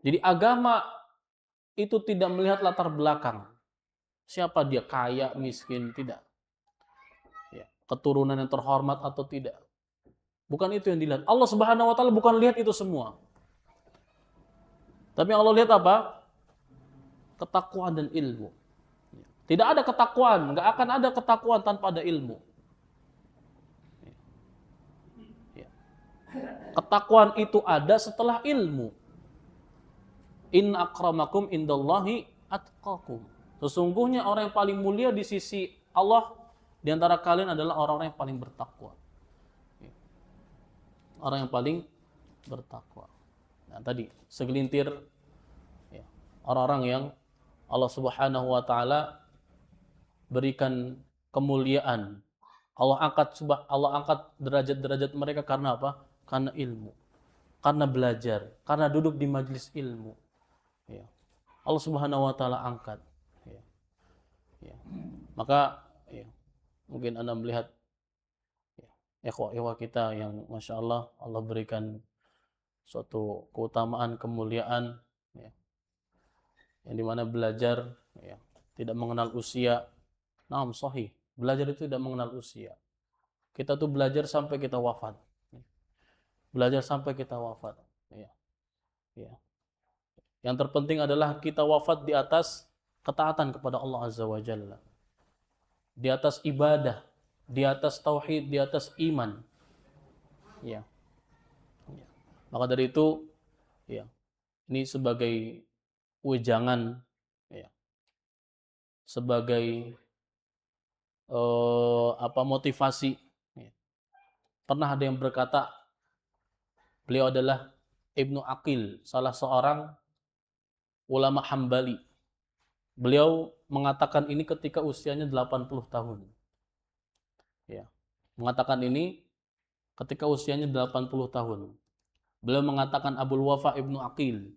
Speaker 1: Jadi agama itu tidak melihat latar belakang. Siapa dia, kaya, miskin, tidak. Ya. Keturunan yang terhormat atau tidak. Bukan itu yang dilihat. Allah Subhanahu wa taala bukan lihat itu semua. Tapi Allah lihat apa? Ketakwaan dan ilmu. Tidak ada ketakwaan, nggak akan ada ketakwaan tanpa ada ilmu. Ketakwaan itu ada setelah ilmu. In akramakum indallahi atqakum. Sesungguhnya orang yang paling mulia di sisi Allah di antara kalian adalah orang-orang yang paling bertakwa. Orang yang paling bertakwa. Nah, tadi segelintir ya, orang-orang yang Allah Subhanahu wa taala berikan kemuliaan. Allah angkat derajat-derajat mereka karena apa? Karena ilmu. Karena belajar, karena duduk di majelis ilmu. Ya. Allah Subhanahu wa taala angkat. Ya. Ya. Maka ya, mungkin Anda melihat ikhwah kita yang Masya Allah, Allah berikan suatu keutamaan, kemuliaan, ya, yang dimana belajar ya, tidak mengenal usia. Naam, sahih. Belajar itu tidak mengenal usia. Kita tuh belajar sampai kita wafat. Belajar sampai kita wafat. Ya. Ya. Yang terpenting adalah kita wafat di atas ketaatan kepada Allah Azza wa Jalla. Di atas ibadah, di atas tauhid, di atas iman. Ya. Ya. Maka dari itu, ya, ini sebagai wejangan, ya, sebagai motivasi. Ya. Pernah ada yang berkata, beliau adalah Ibnu Aqil, salah seorang ulama Hambali. Beliau mengatakan ini ketika usianya 80 tahun. Ya. Mengatakan ini ketika usianya 80 tahun. Beliau mengatakan Abul Wafa Ibnu Aqil,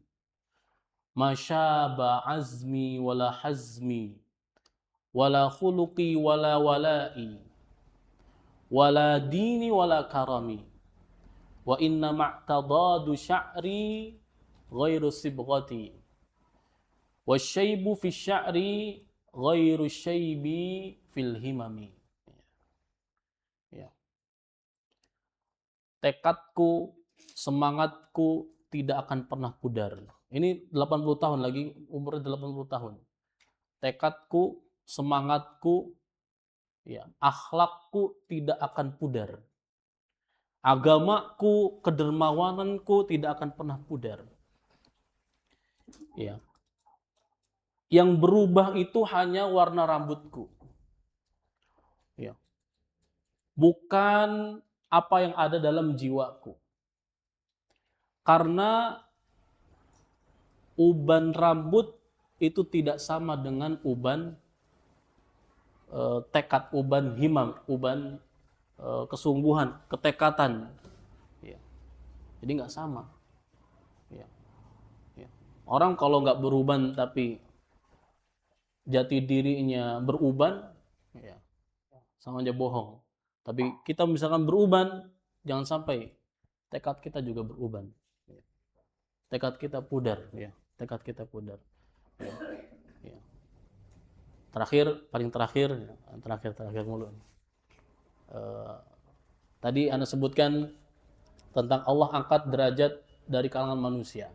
Speaker 1: "Masyaba azmi wala hazmi, wala khuluqi wala wala'i, wala dini wala karami, wa inna ma'tadadu sya'ri ghairu sibghati, wa syaibu fi sya'ri ghairu syaibi fil himami." Ya. Tekadku, semangatku tidak akan pernah pudar. Ini 80 tahun lagi, umurnya 80 tahun. Tekadku, semangatku, ya, akhlakku tidak akan pudar. Agamaku, kedermawananku tidak akan pernah pudar. Ya. Yang berubah itu hanya warna rambutku. Ya. Bukan apa yang ada dalam jiwaku. Karena uban rambut itu tidak sama dengan uban tekad, uban himam, uban kesungguhan, ketekatan. Ya. Jadi nggak sama. Ya. Ya. Orang kalau nggak beruban tapi jati dirinya beruban, ya, sama aja bohong. Tapi kita misalkan beruban, jangan sampai tekad kita juga beruban. Ya. Tekad kita pudar, ya. Tekad kita pudar. Ya. Ya. Paling terakhir mulu. Tadi Anda sebutkan tentang Allah angkat derajat dari kalangan manusia.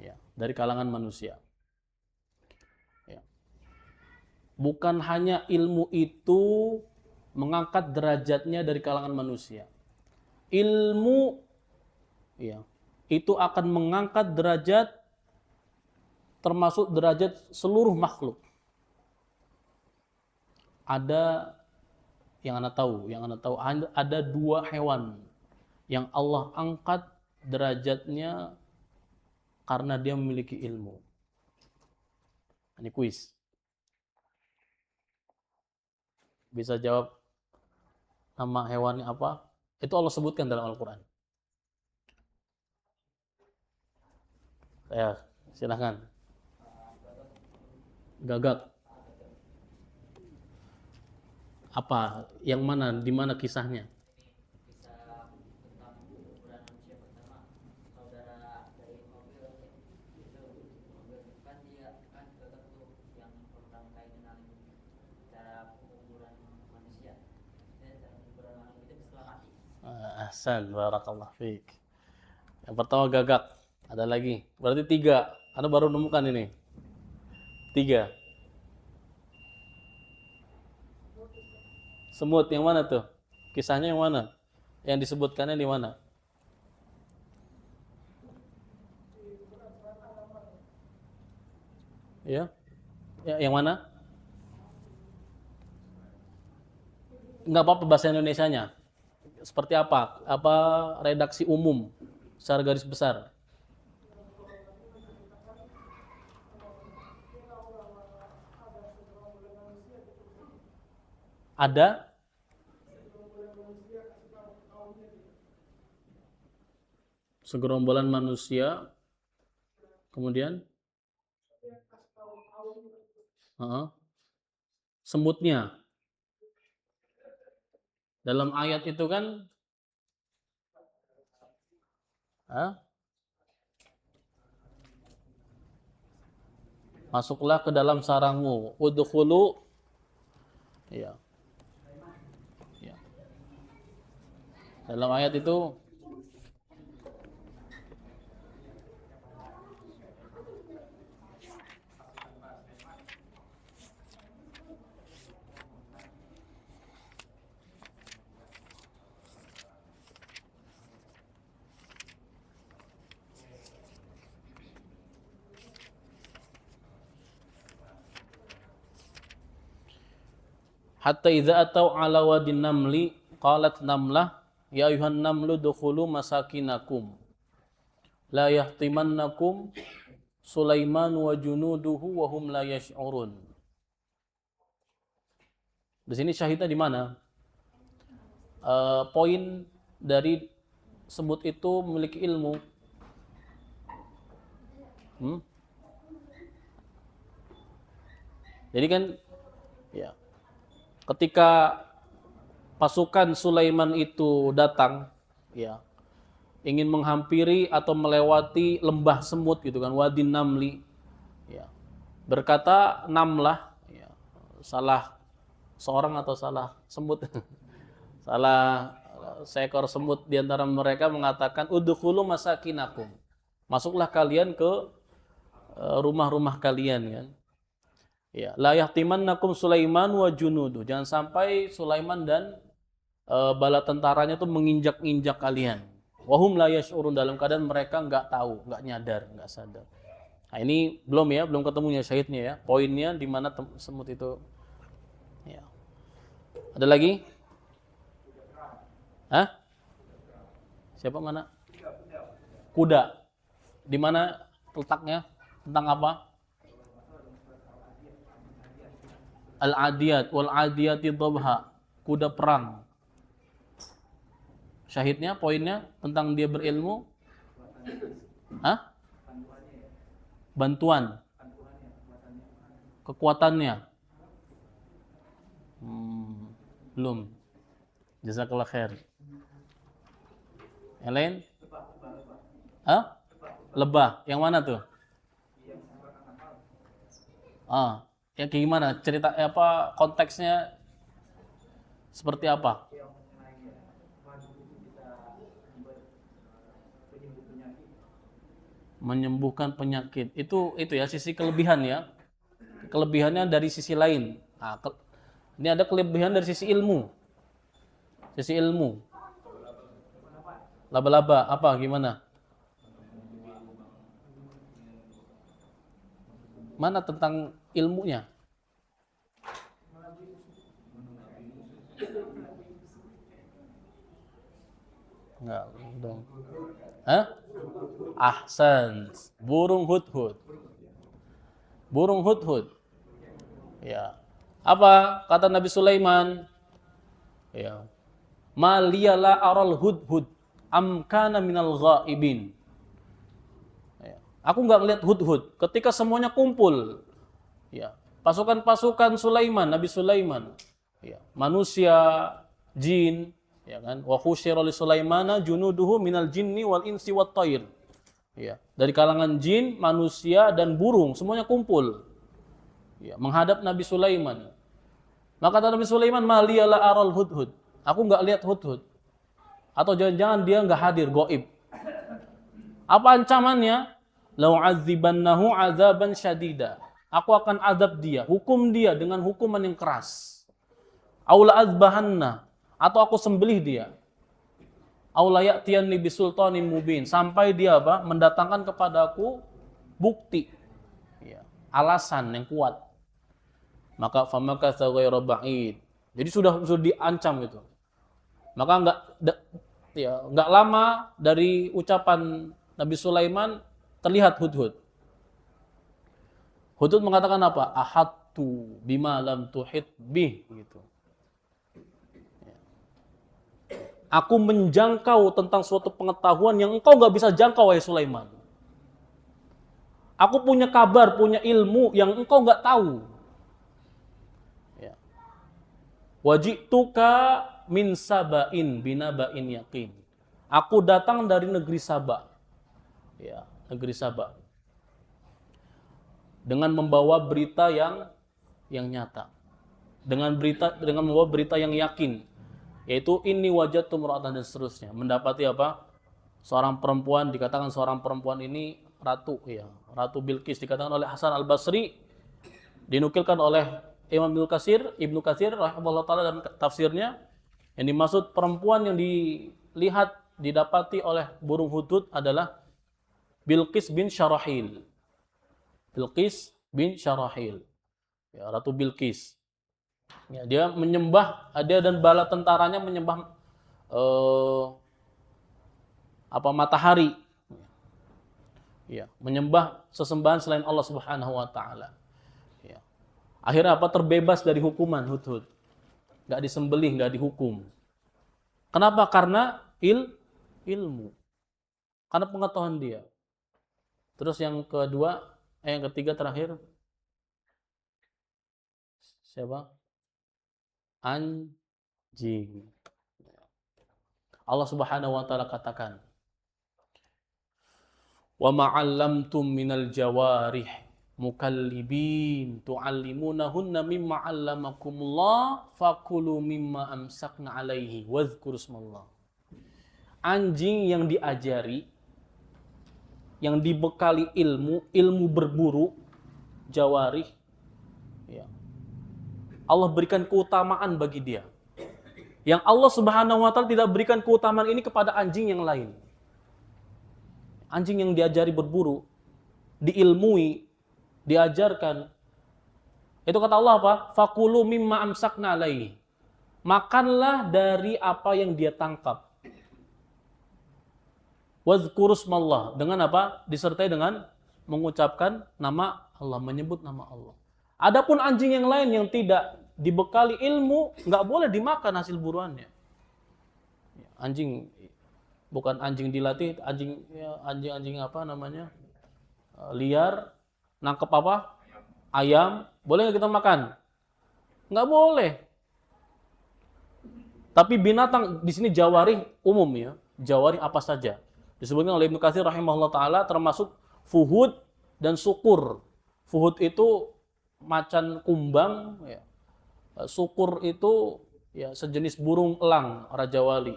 Speaker 1: Ya, dari kalangan manusia. Ya. Bukan hanya ilmu itu mengangkat derajatnya dari kalangan manusia. Ilmu, ya, itu akan mengangkat derajat termasuk derajat seluruh makhluk. Ada yang anak tahu ada dua hewan yang Allah angkat derajatnya karena dia memiliki ilmu. Ini kuis. Bisa jawab nama hewannya apa? Itu Allah sebutkan dalam Al-Quran. Ya, silahkan. Gagak. Apa? Yang mana? Di mana kisahnya?
Speaker 3: Kisah tentang ukuran manusia pertama, saudara dari mobil itu kan dia kan gagak tuh yang pertama kali kenalin cara pengukuran manusia, dan cara pengukuran manusia itu setelah mati.
Speaker 1: Ahsan, barakallah fiik. Yang pertama gagak. Ada lagi. Berarti 3. Anda baru menemukan ini. 3. Semut yang mana tuh? Kisahnya yang mana? Yang disebutkannya di mana? Ya? Yang mana? Enggak apa-apa bahasa Indonesianya. Seperti apa? Apa redaksi umum secara garis besar? Ada segerombolan manusia, kemudian semutnya. Dalam ayat itu kan masuklah ke dalam sarangmu, udkhulu, ya. Ya. Dalam ayat itu hatta idza atau ala wadin namli qalat namlah ya ayuhan namlu dukhulu masakinakum la yahtimannakum Sulaiman wa junuduhu wa hum la yash'urun. Di sini syahidnya di mana? Poin dari semut itu memiliki ilmu. Jadi kan ya, ketika pasukan Sulaiman itu datang, ya, ingin menghampiri atau melewati lembah semut gitu kan, Wadin Namli, ya, berkata Namlah, ya, salah seorang atau salah semut, salah seekor semut di antara mereka mengatakan udkhulu masakinakum, masuklah kalian ke rumah-rumah kalian kan. Ya, la yahtimannakum Sulaiman wa junudu. Jangan sampai Sulaiman dan bala tentaranya itu menginjak-injak kalian. Wahum la yash'urun, dalam keadaan mereka nggak tahu, nggak nyadar, nggak sadar. Nah, ini belum ketemunya syahidnya ya. Poinnya di mana semut itu. Ya. Ada lagi? Hah? Siapa mana? Kuda. Di mana letaknya? Tentang apa? Al-adiyat wal adiyati dhabha, kuda perang. Syahidnya, poinnya tentang dia berilmu. Hah? Bantuan. Kekuatannya. Belum. Jazakallah khair. Yang lain? Hah? Lebah. Yang mana tuh? Yang kayak gimana? Cerita apa, konteksnya seperti apa? Menyembuhkan penyakit. Itu ya sisi kelebihan ya. Kelebihannya dari sisi lain. Nah, ini ada kelebihan dari sisi ilmu. Sisi ilmu. Laba-laba apa gimana? Mana tentang ilmunya? Enggak dong. Hah? Ahsan. Burung hudhud. Burung hudhud. Ya. Apa kata Nabi Sulaiman? Ya. Ma liyala aral hudhud am kana minal ghaibin. Ya. Aku enggak ngelihat hudhud ketika semuanya kumpul. Ya. Pasukan-pasukan Sulaiman, Nabi Sulaiman. Ya. Manusia, jin, ya kan? Wa khusyira li Sulaimana junuduhu minal jinni wal insi wat thair. Ya. Dari kalangan jin, manusia dan burung semuanya kumpul. Ya, menghadap Nabi Sulaiman. Maka kata Nabi Sulaiman, "Ma liyala aral hudhud." Aku enggak lihat hudhud. Atau jangan-jangan dia enggak hadir, gaib. Apa ancamannya? Lau azibannahu azaban syadida. Aku akan azab dia, hukum dia dengan hukuman yang keras. Aula azbahanna, atau aku sembelih dia. Aula ya'tiyanni bisultanin mubin, sampai dia apa? Mendatangkan kepadaku bukti. Ya, alasan yang kuat. Maka famakatha ghairu ba'id. Jadi sudah diancam itu. Maka enggak lama dari ucapan Nabi Sulaiman terlihat hudhud. Hudhud mengatakan apa? Ahadtu bima lam tuhit bih gitu. Aku menjangkau tentang suatu pengetahuan yang engkau enggak bisa jangkau, wahai Sulaiman. Aku punya kabar, punya ilmu yang engkau enggak tahu. Ya. Wajituka min saba'in binaba'in yaqin. Aku datang dari negeri Saba. Ya, negeri Saba. Dengan membawa berita yang nyata. Dengan membawa berita yang yakin. Yaitu inni wajadtu imra'atan dan seterusnya. Mendapati apa? Seorang perempuan, dikatakan seorang perempuan ini ratu, ya. Ratu Bilqis dikatakan oleh Hasan Al-Basri, dinukilkan oleh Imam Ibnu Katsir rahimahullah taala dalam tafsirnya, yang dimaksud perempuan yang didapati oleh burung hudhud adalah Bilqis bin Syarahil. Bilqis bin Syarahil. Ya, Ratu Bilqis. Ya, dia dan bala tentaranya menyembah matahari. Ya, menyembah sesembahan selain Allah Subhanahu wa taala. Ya. Akhirnya apa? Terbebas dari hukuman hudhud. Enggak disembelih, enggak dihukum. Kenapa? Karena ilmu. Karena pengetahuan dia. Terus yang ketiga terakhir siapa? Anjing. Allah Subhanahu wa taala katakan, "Wa ma'allamtum minal jawarih mukallibin tu'allimunahunna mimma 'allamakumullah fakulu mimma amsakna 'alaihi wadhkurusmallah." Anjing yang diajari, yang dibekali ilmu berburu, jawarih, ya. Allah berikan keutamaan bagi dia. Yang Allah Subhanahu wa taala tidak berikan keutamaan ini kepada anjing yang lain. Anjing yang diajari berburu, diilmui, diajarkan. Itu kata Allah apa? Fakulu mimma amsakna alaihi. Makanlah dari apa yang dia tangkap. Wazkurusmallah, dengan apa? Disertai dengan mengucapkan nama Allah, menyebut nama Allah. Adapun anjing yang lain yang tidak dibekali ilmu, nggak boleh dimakan hasil buruannya. Anjing, bukan anjing dilatih, anjing apa namanya? Liar, nangkep apa? Ayam, boleh nggak kita makan? Nggak boleh. Tapi binatang di sini jawarih umum ya, jawarih apa saja. Disebutkan oleh Ibnu Katsir rahimahullah taala termasuk fuhud dan sukur. Fuhud itu macan kumbang, ya. Sukur itu ya sejenis burung elang Raja Wali.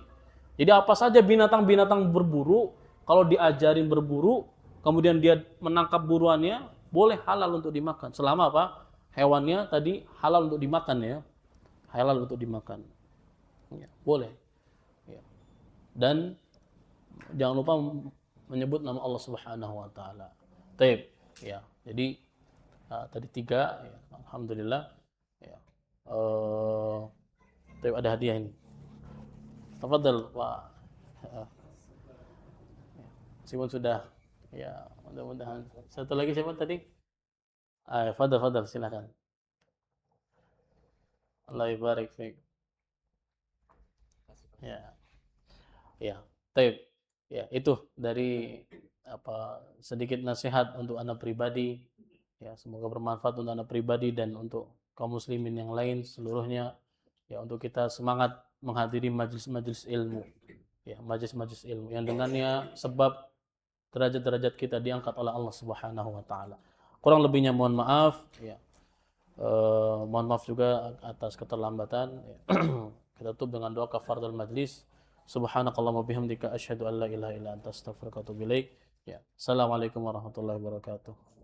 Speaker 1: Jadi apa saja binatang-binatang berburu, kalau diajarin berburu, kemudian dia menangkap buruannya, boleh halal untuk dimakan. Selama apa? Hewannya tadi halal untuk dimakan ya. Halal untuk dimakan. Ya, boleh. Ya. Dan jangan lupa menyebut nama Allah Subhanahu wa taala. Taib, ya. Jadi tadi 3 ya, alhamdulillah ya. Tapi ada hadiah ini. Tafadhal Pak. Simon sudah. Ya, mudah-mudahan. Satu lagi siapa tadi? Fadal, silakan. Allah barik fiik. Ya. Ya. Taib. Ya, itu dari sedikit nasihat untuk anak pribadi. Ya, semoga bermanfaat untuk anak pribadi dan untuk kaum muslimin yang lain seluruhnya. Ya, untuk kita semangat menghadiri majelis-majelis ilmu. Ya, majelis-majelis ilmu yang dengannya sebab derajat-derajat kita diangkat oleh Allah Subhanahu wa taala. Kurang lebihnya mohon maaf ya. Mohon maaf juga atas keterlambatan. Kita tutup dengan doa kafaratul majlis. Subhanakallahumma bihamdika asyhadu an la ilaha illa anta astaghfiruka wa atubu ilaik. Ya. Assalamualaikum warahmatullahi wabarakatuh.